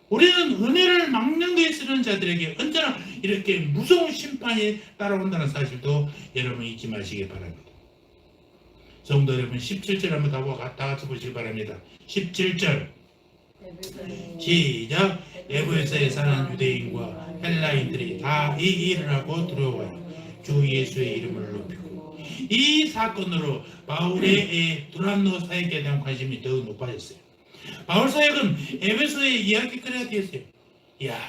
우리는 은혜를 막는 데 쓰는 자들에게 언제나 이렇게 무서운 심판이 따라온다는 사실도 여러분 잊지 마시기 바랍니다. 성도 여러분 17절 한번 다 같이 보시기 바랍니다. 17절 시작. 에베소에 사는 유대인과 헬라인들이 다 이 일을 하고 두려워하여 주 예수의 이름을 높이고 이 사건으로 바울의 두란노 사역에 대한 관심이 더욱 높아졌어요. 바울 사역은 에베소의 이야기거리가 되었어요. 이야,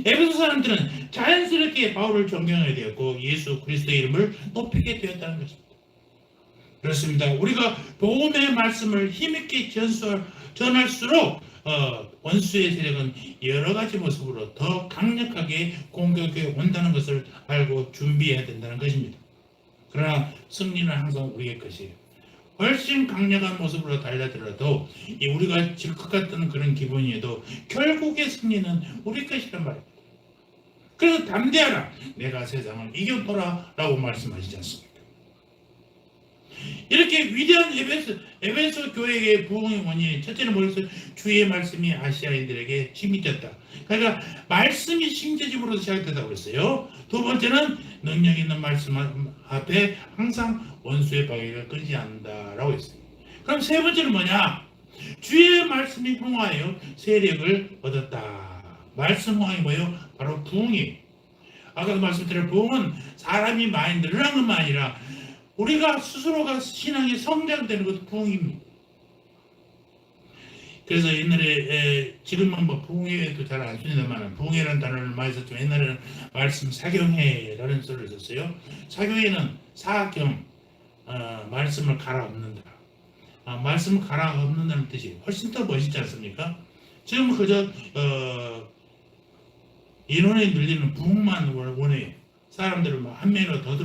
에베소 사람들은 자연스럽게 바울을 존경하게 되었고 예수 그리스도의 이름을 높이게 되었다는 것입니다. 그렇습니다. 우리가 복음의 말씀을 힘있게 전할수록 원수의 세력은 여러 가지 모습으로 더 강력하게 공격해 온다는 것을 알고 준비해야 된다는 것입니다. 그러나 승리는 항상 우리의 것이에요. 훨씬 강력한 모습으로 달려들어도 우리가 질 것 같은 그런 기분이어도 결국의 승리는 우리 것이란 말입니다. 그래서 담대하라. 내가 세상을 이겨보라 라고 말씀하시지 않습니까? 이렇게 위대한 에베소 교회의 부흥의 원인이 첫째는 뭐였어요? 주의 말씀이 아시아인들에게 힘이 됐다. 그러니까 말씀이 신재집으로 시작됐다고 그랬어요. 두 번째는 능력 있는 말씀 앞에 항상 원수의 방해가 끊이지 않는다라고 했어요. 그럼 세 번째는 뭐냐? 주의 말씀이 흥하여 세력을 얻었다. 말씀 흥이 뭐예요? 바로 부흥이에요. 아까도 말씀드린 부흥은 사람이 많이 늘어나는 것만 아니라 우리가 스스로가 신앙이 성장되는 것도 부흥입니다. 그래서 옛날에 지금은 뭐 부흥회도 잘 안 쓰니다만 부흥회라는 단어를 많이 썼지만 옛날에는 말씀 사경회라는 소리를 썼어요. 사경회는 사경 말씀을 갈아엎는다. 말씀을 갈아엎는다는 뜻이 훨씬 더 멋있지 않습니까? 지금 그저 인원이 늘리는 부흥만 원해요. 사람들을 한 명이라도 더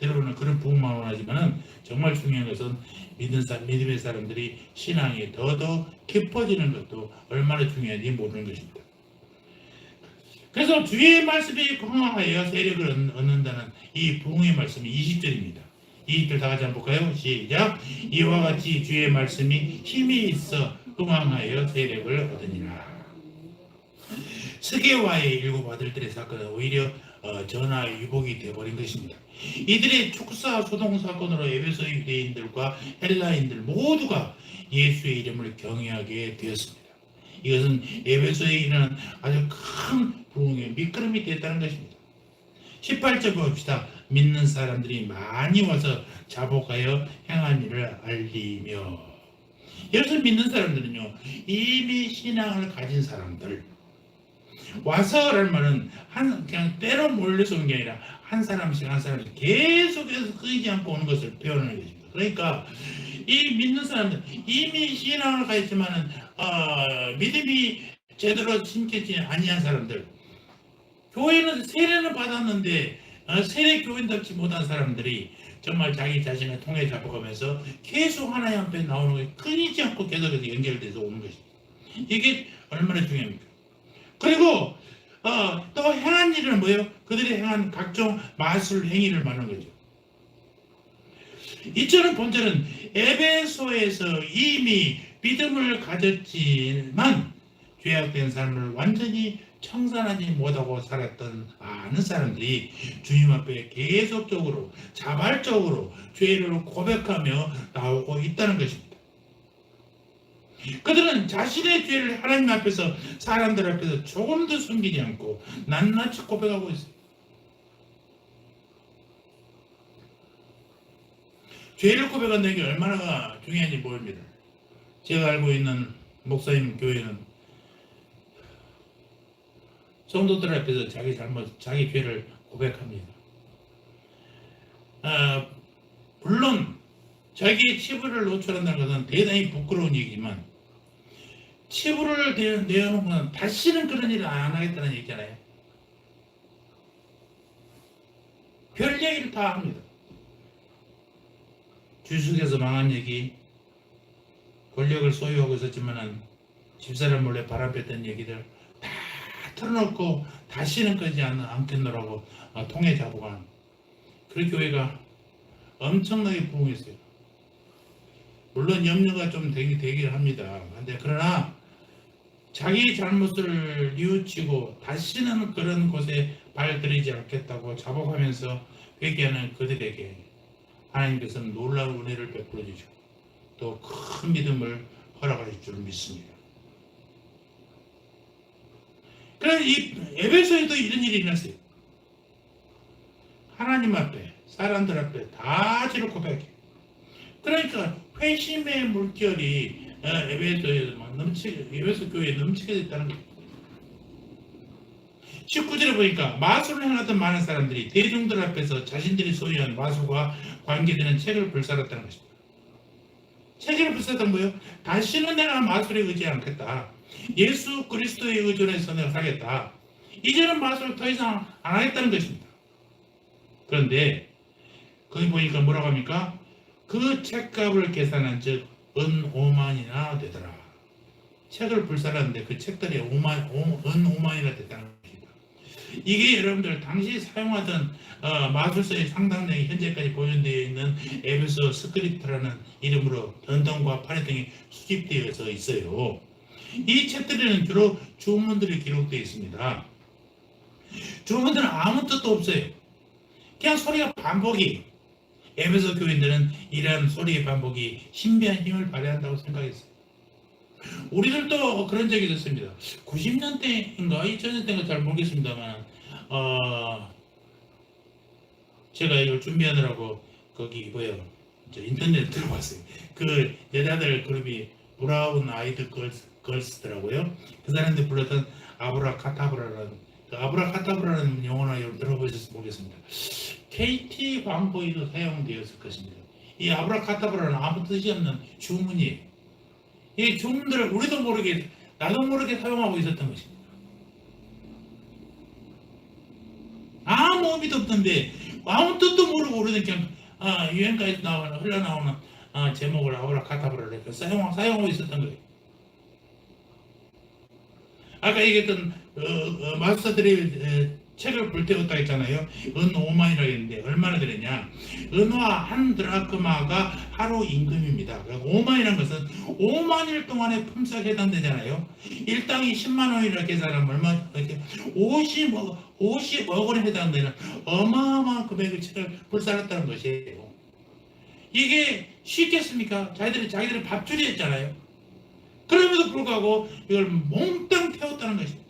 데려오는 그런 부흥만 원하지만은 정말 중요한 것은 믿음의 사람들이 신앙이 더더 깊어지는 것도 얼마나 중요한지 모르는 것입니다. 그래서 주의 말씀이 강화하여 세력을 얻는다는 이 부흥의 말씀이 20절입니다. 20절 다 같이 한번 볼까요? 시작. 이와 같이 주의 말씀이 힘이 있어 흥황하여 세력을 얻으니라. 스게와의 7 아들들의 사건은 오히려 전화 위복이 되어버린 것입니다. 이들의 축사 소동 사건으로 에베소의 유대인들과 헬라인들 모두가 예수의 이름을 경외하게 되었습니다. 이것은 에베소에 일어난 아주 큰 부흥의 밑거름이 됐다는 것입니다. 18절 봅시다. 믿는 사람들이 많이 와서 자복하여 행한 일을 알리며. 여기서 믿는 사람들은요, 이미 신앙을 가진 사람들. 와서라는 말은 그냥 때로 몰려서 온 게 아니라 한 사람씩 계속해서 끊이지 않고 오는 것을 표현하는 것입니다. 그러니까 이 믿는 사람들 이미 신앙을 가졌지만은 믿음이 제대로 심겨지지 아니한 사람들, 교회는 세례는 받았는데 세례 교인답지 못한 사람들이 정말 자기 자신을 통해 잡아가면서 계속 하나님 앞에 나오는 것이 끊이지 않고 계속해서 연결돼서 오는 것입니다. 이게 얼마나 중요합니까? 그리고 또 행한 일은 뭐예요? 그들이 행한 각종 마술 행위를 말하는 거죠. 이처럼 본절은 에베소에서 이미 믿음을 가졌지만 죄악된 삶을 완전히 청산하지 못하고 살았던 아는 사람들이 주님 앞에 계속적으로 자발적으로 죄를 고백하며 나오고 있다는 것입니다. 그들은 자신의 죄를 하나님 앞에서 사람들 앞에서 조금도 숨기지 않고 낱낱이 고백하고 있어요. 죄를 고백한다는 게 얼마나 중요한지 보입니다. 제가 알고 있는 목사님 교회는 성도들 앞에서 자기 잘못, 자기 죄를 고백합니다. 물론 자기의 치부를 노출한다는 것은 대단히 부끄러운 얘기지만 치부를 내어놓고는 다시는 그런 일을 안 하겠다는 얘기잖아요. 별 얘기를 다 합니다. 주식에서 망한 얘기, 권력을 소유하고 있었지만 집사람 몰래 바람 폈던 얘기들 다 털어놓고 다시는 그러지 않겠노라고 통해 잡아가는 그 교회가 엄청나게 부흥했어요. 물론 염려가 좀 되긴 합니다. 근데 그러나 자기 잘못을 뉘우치고 다시는 그런 곳에 발들이지 않겠다고 자복하면서 회개하는 그들에게 하나님께서는 놀라운 은혜를 베풀어 주시고 또 큰 믿음을 허락하실 줄 믿습니다. 그래서 이 에베소에도 이런 일이 일어났어요. 하나님 앞에 사람들 앞에 다 죄를 고백해. 그러니까 회심의 물결이 에베소에서 막 에베소 교회에 넘치게 됐다는 거예요. 19절에 보니까 마술을 행하던 많은 사람들이 대중들 앞에서 자신들이 소유한 마술과 관계되는 책을 불살았다는 것입니다. 책을 불살았던 거예요. 다시는 내가 마술에 의지하지 않겠다. 예수 그리스도에 의존해서 내가 살겠다. 이제는 마술을 더 이상 안 하겠다는 것입니다. 그런데 거기 보니까 뭐라고 합니까? 그 책값을 계산한 즉 은 5만이나 되더라. 책을 불살았는데 그 책들이 은 5만이나 됐다는 것입니다. 이게 여러분들 당시 사용하던 마술사의 상당량이 현재까지 보존되어 있는 에베소 스크립트라는 이름으로 런던과 파리 등이 수집되어서 있어요. 이 책들에는 주로 주문들이 기록되어 있습니다. 주문들은 아무 뜻도 없어요. 그냥 소리가 반복이. 에베소 교인들은 이러한 소리의 반복이 신비한 힘을 발휘한다고 생각했어요. 우리들도 그런 적이 있었습니다. 90년대인가 2000년대인가 잘 모르겠습니다만 제가 이걸 준비하느라고 거기 뭐예요 인터넷에 들어봤어요. 그 여자들 그룹이 브라운 아이드 걸스더라고요. 그 사람들 불렀던 아브라카타브라라는 그 아브라카타브라는 용어나 여러분 들어보셨을지 모르겠습니다. KT 광고에도 사용되었을 것입니다. 이 아브라카타브라는 아무 뜻이 없는 주문이에요. 이 주문들을 우리도 모르게 나도 모르게 사용하고 있었던 것입니다. 아무 의미도 없던데 아무 뜻도 모르고 우리는 그냥 유행가에서 흘러나오는 제목을 아브라카타브라를 이렇게 사용하고 있었던 거예요. 아까 얘기했던 마술사들이 책을 불태웠다 했잖아요. 은 5만이라고 했는데 얼마나 들었냐? 은화 한 드라크마가 하루 임금입니다. 5만이라는 것은 5만일 동안의 품삯에 해당되잖아요. 일당이 10만 원이라 계산하면 얼마? 50억 원에 해당되는 어마어마한 금액의 책을 불살랐다는 것이에요. 이게 쉽겠습니까? 자기들이 밥줄이 했잖아요. 그럼에도 불구하고 이걸 몽땅 태웠다는 것입니다.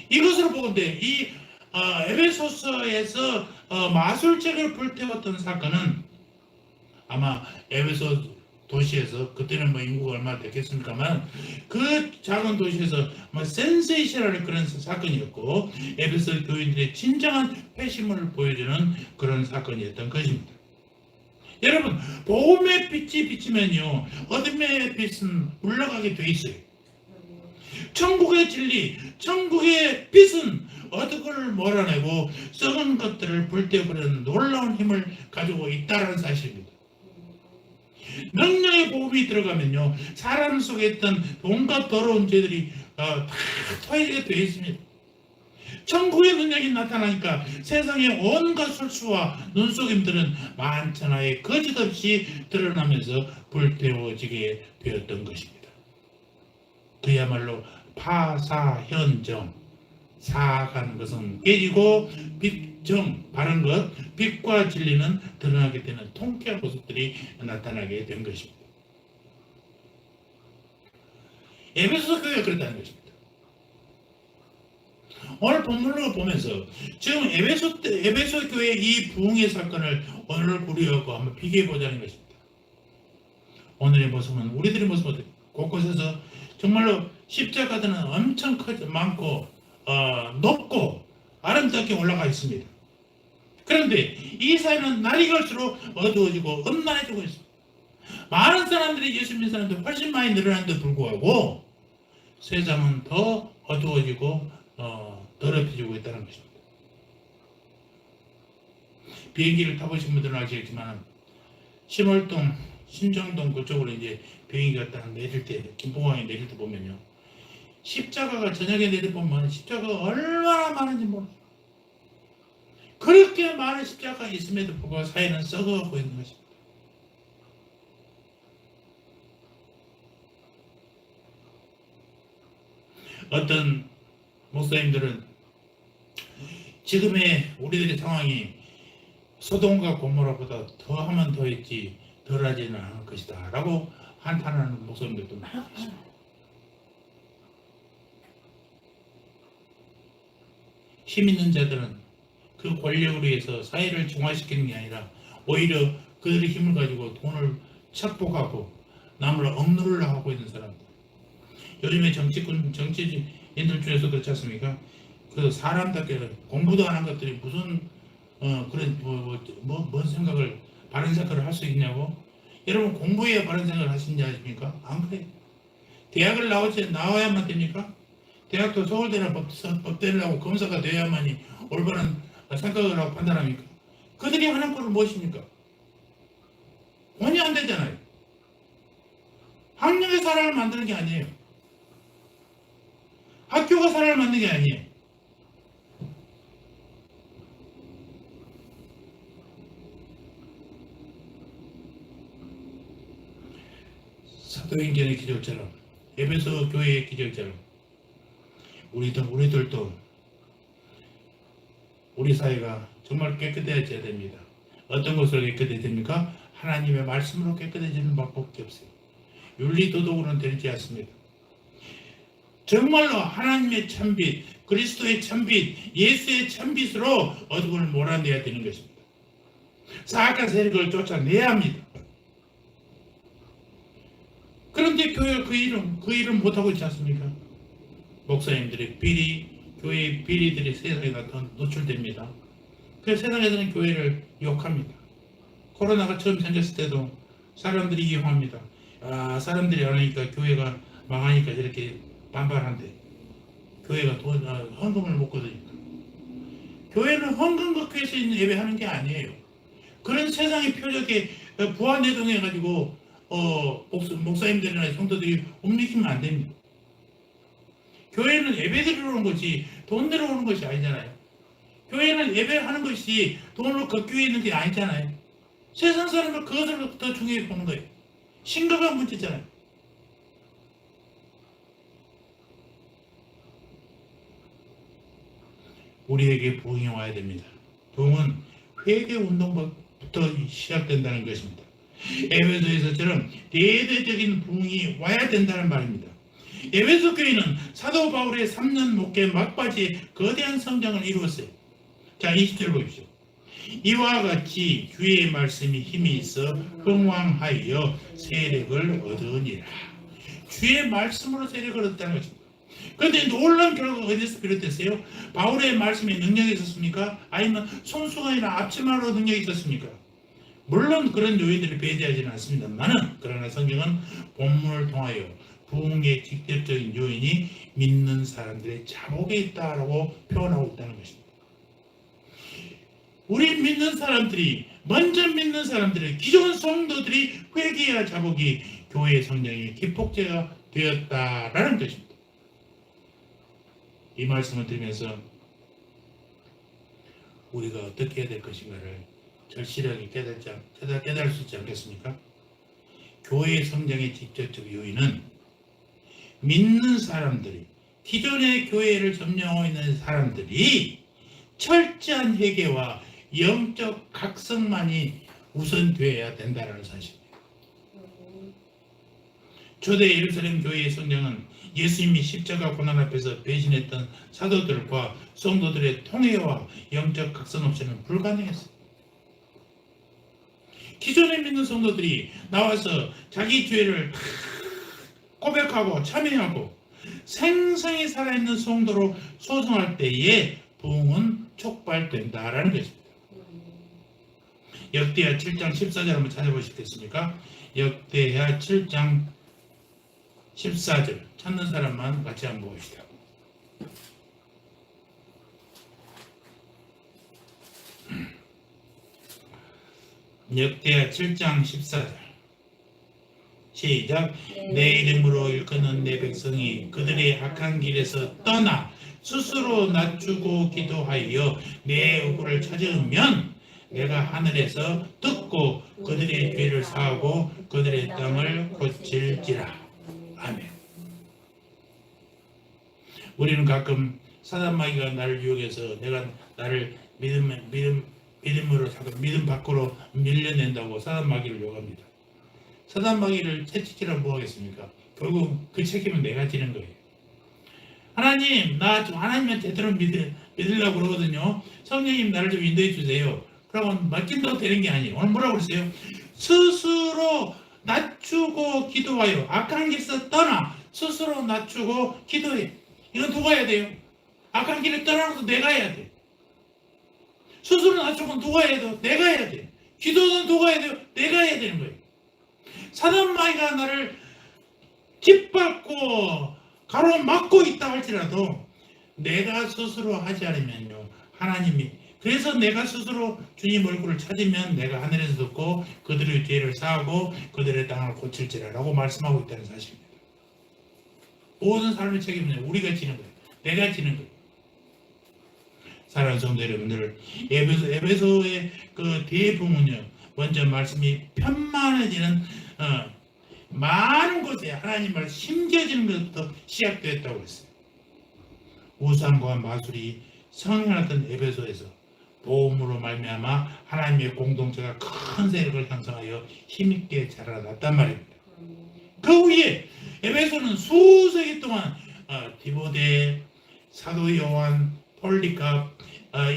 이것으로 보건대 이 에베소서에서 마술책을 불태웠던 사건은 아마 에베소 도시에서 그때는 뭐 인구가 얼마나 됐겠습니까만 그 작은 도시에서 센세이션을 그런 사건이었고 에베소 교인들의 진정한 회심을 보여주는 그런 사건이었던 것입니다. 여러분 복음의 빛이 비치면요 어둠의 빛은 물러가게 돼 있어요. 천국의 진리, 천국의 빛은 어둠을 몰아내고 썩은 것들을 불태워버리는 놀라운 힘을 가지고 있다는 사실입니다. 능력의 복음이 들어가면요 사람 속에 있던 온갖 더러운 죄들이 다 토해지게 되어 있습니다. 천국의 능력이 나타나니까 세상의 온갖 술수와 눈속임들은 만천하에 거짓없이 드러나면서 불태워지게 되었던 것입니다. 그야말로 파사현정, 사악한 것은 깨지고 빛정, 바른 것, 빛과 진리는 드러나게 되는 통쾌한 모습들이 나타나게 된 것입니다. 에베소 교회가 그렇다는 것입니다. 오늘 본문을 보면서 지금 에베소 교회의 이 부흥의 사건을 오늘 우리하고 한번 비교해 보자는 것입니다. 오늘의 모습은 우리들의 모습은 곳곳에서 정말로 십자가들은 엄청 많고 높고 아름답게 올라가 있습니다. 그런데 이 사회는 날이 갈수록 어두워지고 음란해지고 있습니다. 많은 사람들이 예수 믿는 사람들 훨씬 많이 늘어나는데 불구하고 세상은 더 어두워지고 더럽혀지고 있다는 것입니다. 비행기를 타보신 분들은 아시겠지만 신월동, 신정동 그쪽으로 이제 비행기가 딱 내릴 때, 김포공항에 내릴 때 보면요, 십자가가 저녁에 내려보면 십자가가 얼마나 많은지 모르죠. 그렇게 많은 십자가가 있음에도 불구하고 사회는 썩어가고 있는 것입니다. 어떤 목사님들은 지금의 우리들의 상황이 소돔과 고모라보다 더하면 더했지 덜하지는 않을 것이다 라고 한탄하는 목사님들도 많습니다. 힘 있는 자들은 그 권력으로 해서 사회를 중화시키는 게 아니라 오히려 그들의 힘을 가지고 돈을 착복하고 남을 억누르려 하고 있는 사람들. 요즘에 정치인들 중에서 그렇지 않습니까? 그 사람답게 공부도 안 한 것들이 무슨 그런 뭔 생각을 바른 생각을 할 수 있냐고? 여러분 공부해야 바른 생각을 하시는지 아십니까? 안 그래요. 대학을 나와야만 됩니까? 대학도 서울대나 법대를 하고 검사가 되어야만이 올바른 생각을 하고 판단합니까? 그들이 하는 꼴을 무엇입니까? 전혀 안 되잖아요. 학력이 사람을 만드는 게 아니에요. 학교가 사람을 만드는 게 아니에요. 사도행전의 기적처럼, 에베소 교회의 기적처럼 우리들도 우리 사회가 정말 깨끗해져야 됩니다. 어떤 것으로 깨끗해야 됩니까? 하나님의 말씀으로 깨끗해지는 방법밖에 없어요. 윤리도덕으로는 되지 않습니다. 정말로 하나님의 참빛, 그리스도의 참빛, 예수의 참빛으로 어둠을 몰아내야 되는 것입니다. 사악한 세력을 쫓아내야 합니다. 그런데 교회가 그 일은 못하고 있지 않습니까? 목사님들의 비리, 교회의 비리들이 세상에 더 노출됩니다. 그래서 세상에서는 교회를 욕합니다. 코로나가 처음 생겼을 때도 사람들이 이용합니다. 사람들이 안 하니까 교회가 망하니까 이렇게 반발한대. 교회가 헌금을 못 거두니까. 교회는 헌금 받기 위해서 예배하는 게 아니에요. 그런 세상의 표적에 부안내동해가지고 목사님들이나 성도들이 움직이면 안 됩니다. 교회는 예배드리러 오는 것이 돈 내러 오는 것이 아니잖아요. 교회는 예배하는 것이 돈으로 걷기 위해 있는 게 아니잖아요. 세상 사람은 그것을 더 중요히 보는 거예요. 심각한 문제잖아요. 우리에게 부흥이 와야 됩니다. 부흥은 회개 운동부터 시작된다는 것입니다. 에베소에서처럼 대대적인 부흥이 와야 된다는 말입니다. 에베소 교회는 사도 바울의 3년 목회 막바지에 거대한 성장을 이루었어요. 자, 20절 보십시오. 이와 같이 주의 말씀이 힘이 있어 흥왕하여 세력을 얻으니라. 주의 말씀으로 세력을 얻었다는 것입니다. 그런데 놀라운 결과가 어디서 비롯됐어요? 바울의 말씀에 능력이 있었습니까? 아니면 손수건이나 앞치마로 능력이 있었습니까? 물론 그런 요인들을 배제하지는 않습니다만은, 그러나 성경은 본문을 통하여 부흥의 직접적인 요인이 믿는 사람들의 자복에 있다라고 표현하고 있다는 것입니다. 우리 믿는 사람들이, 먼저 믿는 사람들의 기존 성도들이 회개와 자복이 교회의 성장의 기폭제가 되었다라는 것입니다. 이 말씀을 드리면서 우리가 어떻게 해야 될 것인가를 절실하게 깨달을 수 있지 않겠습니까? 교회의 성장의 직접적 요인은 믿는 사람들이, 기존의 교회를 점령하고 있는 사람들이 철저한 회개와 영적 각성만이 우선되어야 된다는 사실입니다. 초대 예루살렘 교회의 성장은 예수님이 십자가 고난 앞에서 배신했던 사도들과 성도들의 통회와 영적 각성 없이는 불가능했습니다. 기존에 믿는 성도들이 나와서 자기 죄를 고백하고 참여하고 생생히 살아있는 성도로 소송할 때에 부흥은 촉발된다라는 것입니다. 역대하 7장 14절 한번 찾아보시겠습니까? 역대하 7장 14절 찾는 사람만 같이 한번 봅시다. 역대하 7장 14절 시작. 내 이름으로 일컫는 내 백성이 그들의 악한 길에서 떠나 스스로 낮추고 기도하여 내 얼굴을 찾으면 내가 하늘에서 듣고 그들의 죄를 사하고 그들의 땅을 고칠지라. 아멘. 우리는 가끔 사단마귀가 나를 유혹해서 내가 나를 믿음으로 믿음 밖으로 밀려낸다고 사단마귀를 유혹합니다. 사단마귀를 채찍질하면 뭐 하겠습니까? 결국 그 책임은 내가 지는 거예요. 하나님, 나 하나님한테 제대로 믿으려고 그러거든요. 성령님 나를 좀 인도해 주세요. 그러면 맡긴다고 되는 게 아니에요. 오늘 뭐라고 그랬어요? 스스로 낮추고 기도하여 악한 길에서 떠나 스스로 낮추고 기도해. 이건 누가 해야 돼요? 악한 길을 떠나는 것도 내가 해야 돼. 스스로 낮추고 누가 해야 돼요? 내가 해야 돼. 기도는 누가 해야 돼요? 내가 해야 되는 거예요. 사단마귀가 나를 짓밟고 가로막고 있다 할지라도 내가 스스로 하지 않으면요, 하나님이, 그래서 내가 스스로 주님 얼굴을 찾으면 내가 하늘에서 듣고 그들의 죄를 사하고 그들의 땅을 고칠지라라고 말씀하고 있다는 사실입니다. 모든 사람의 책임은 우리가 지는 거예요. 내가 지는 거예요. 사랑하는 성도 여러분들, 에베소의 그 대부분은요, 먼저 말씀이 편만해지는 많은 곳에 하나님 말씀 심겨지는 것부터 시작되었다고 했어요. 우상과 마술이 성행하던 에베소에서 복음으로 말미암아 하나님의 공동체가 큰 세력을 형성하여 힘있게 자라났단 말입니다. 그 후에 에베소는 수세기 동안 디모데, 사도 요한, 폴리갑,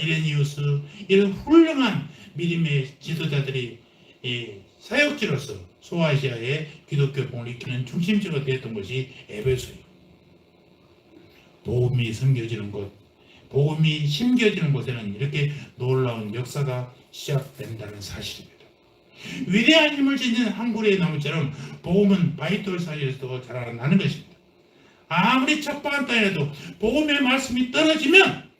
이레니우스 이런 훌륭한 믿음의 지도자들이 사역지로서 소아시아의 기독교 복음을 익히는 중심지가 되었던 것이 에베소예요. 복음이 섬겨지는 곳, 복음이 심겨지는 곳에는 이렇게 놀라운 역사가 시작된다는 사실입니다. 위대한 힘을 지닌 한 그루의 나무처럼 복음은 바위돌 사이에서 자라나는 것입니다. 아무리 척박한 땅에도 복음의 말씀이 떨어지면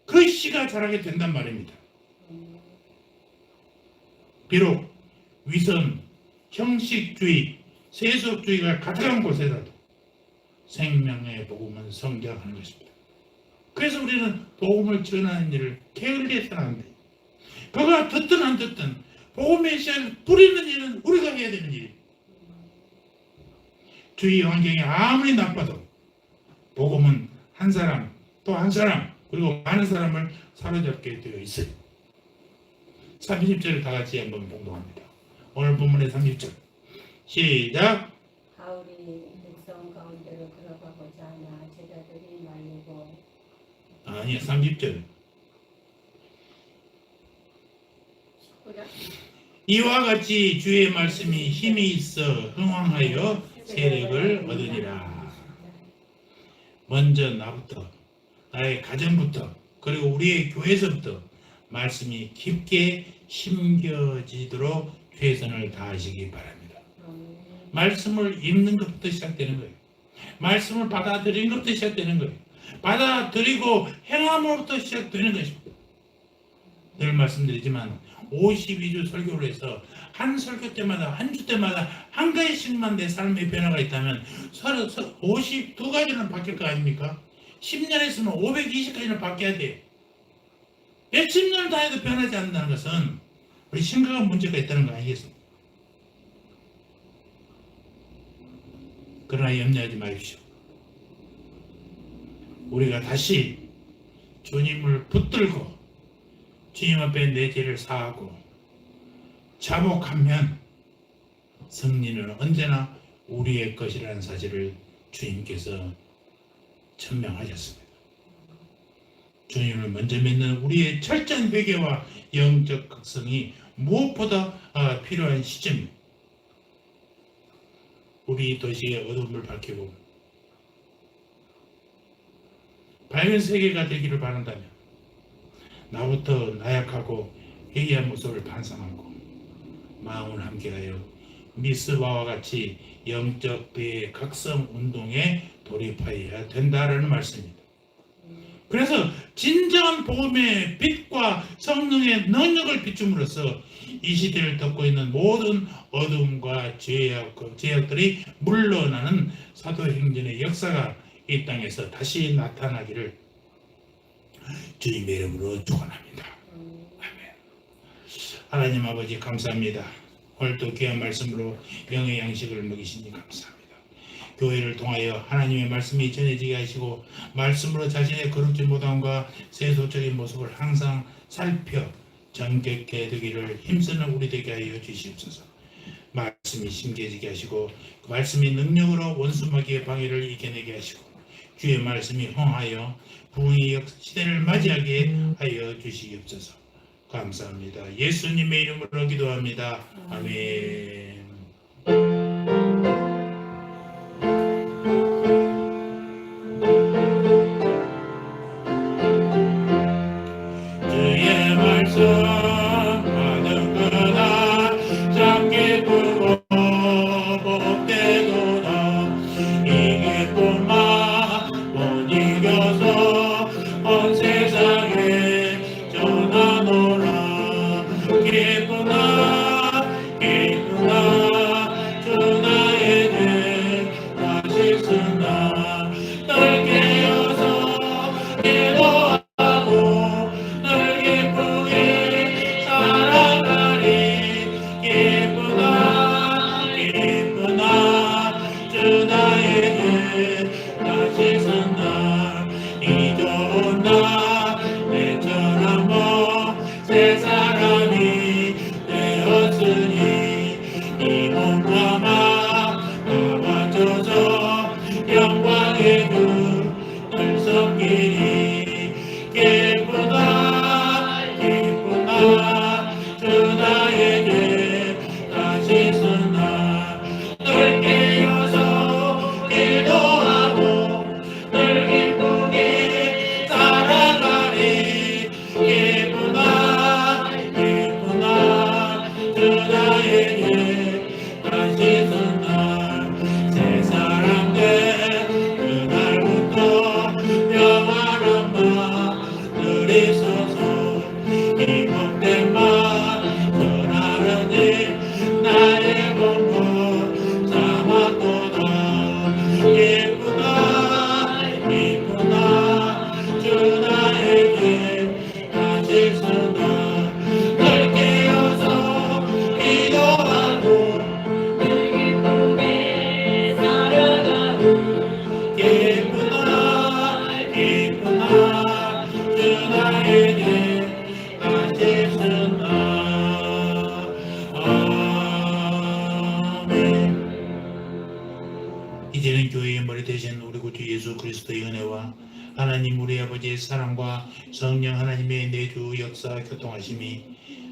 그 씨가 자라게 된단 말입니다. 비록 위선, 형식주의, 세속주의가 가득한 곳에라도 생명의 복음은 성장하는 것입니다. 그래서 우리는 복음을 전하는 일을 게을리해서는 안 돼요. 그가 듣든 안 듣든 복음의 씨를 뿌리는 일은 우리가 해야 되는 일이에요. 주위 환경이 아무리 나빠도 복음은 한 사람 또 한 사람 그리고 많은 사람을 사로잡게 되어 있어요. 30절을 다 같이 한번 봉독합니다. 오늘 본문의 30절 시작. 바울이 백성 가운데로 들어가고자 하나 제자들이 말리고 아니요, 30절. 이와 같이 주의 말씀이 힘이 있어 흥왕하여 세력을 얻으니라. 먼저 나부터, 나의 가정부터, 그리고 우리의 교회에서부터 말씀이 깊게 심겨지도록 최선을 다하시기 바랍니다. 말씀을 읽는 것부터 시작되는 거예요. 말씀을 받아들이는 것부터 시작되는 거예요. 받아들이고 행함으로부터 시작되는 것입니다. 늘 말씀드리지만 52주 설교를 해서 한 설교 때마다 한 주 때마다 한 가지씩만 내 삶의 변화가 있다면 52가지는 바뀔 거 아닙니까? 10년 했으면 520가지는 바뀌어야 돼요. 몇십 년을 다해도 변하지 않는다는 것은 우리 심각한 문제가 있다는 거 아니겠습니까? 그러나 염려하지 마십시오. 우리가 다시 주님을 붙들고 주님 앞에 내 죄를 사하고 자복하면 승리는 언제나 우리의 것이라는 사실을 주님께서 천명하셨습니다. 주님을 먼저 믿는 우리의 철저한 회개와 영적 각성이 무엇보다 필요한 시점입니다. 우리 도시의 어둠을 밝히고 밝은 세계가 되기를 바란다면 나부터 나약하고 회개한 모습을 반성하고 마음을 함께하여 미스바와 같이 영적 배의 각성 운동에 돌입하여야 된다라는 말씀입니다. 그래서 진정한 복음의 빛과 성령의 능력을 비춤으로써 이 시대를 덮고 있는 모든 어둠과 죄악들이 물러나는 사도행전의 역사가 이 땅에서 다시 나타나기를 주님의 이름으로 축원합니다. 아멘. 하나님 아버지 감사합니다. 오늘도 귀한 말씀으로 영의 양식을 먹이시니 감사합니다. 교회를 통하여 하나님의 말씀이 전해지게 하시고 말씀으로 자신의 거룩지 못함과 세속적인 모습을 항상 살펴 정결케 되기를 힘쓰는 우리 되게 하여 주시옵소서. 말씀이 심겨지게 하시고 그 말씀이 능력으로 원수마귀의 방해를 이겨내게 하시고 주의 말씀이 흥하여 부흥의 시대를 맞이하게 하여 주시옵소서. 감사합니다. 예수님의 이름으로 기도합니다. 아멘. 주의 말씀 하는 그날 잡기 불고 복되도다. 이 기쁨만 못 이겨서 온 세상에 전하노라. 기쁘나 기쁘나 주 나의 죄 다시 쓴다. 널 깨어서 기도하고 널 기쁘게 살아가리. 기쁘나 기쁘나 주 나의 죄 다시 쓴다. 이 좋은 날 내처럼 새 사람이 되었으니 이 몸과 맘 맞춰서 영광의 주를 섬기니. 기쁘다 기쁘다 주 나의 죄 다시 쓴다. 널 깨어서 기도하고 널 기쁘게 살아가리. 기쁘다 기쁘다 주 나의 죄 다시 쓴다. 새 사람 된 그날부터 영원한 마음들이 있어서 이 복된 말 전하려니 나의 공부 삼았도다. 기쁘다 기쁘다 주 나의 죄 다시 쓴다. 널 깨어서 기도하고 늘 기쁘게 살아가고 기쁘다 기쁘다 주 나의 죄 다시 쓴다. 아멘. 이제는 교회의 머리 되신 우리 구주 예수 그리스도의 은혜와 하나님 우리 아버지의 사랑과 성령 하나님의 내주 역사 교통하심이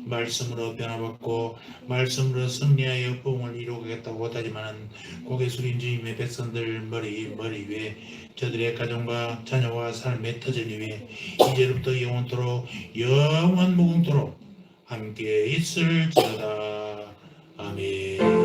말씀으로 변화받고 말씀으로 승리하여 부흥을 이루겠다고 다짐하는 고개 숙인 주님의 백성들 머리 위에 저들의 가정과 자녀와 삶의 터전 위에 이제부터 영원토록 영원 무궁토록 함께 있을지어다. 아멘.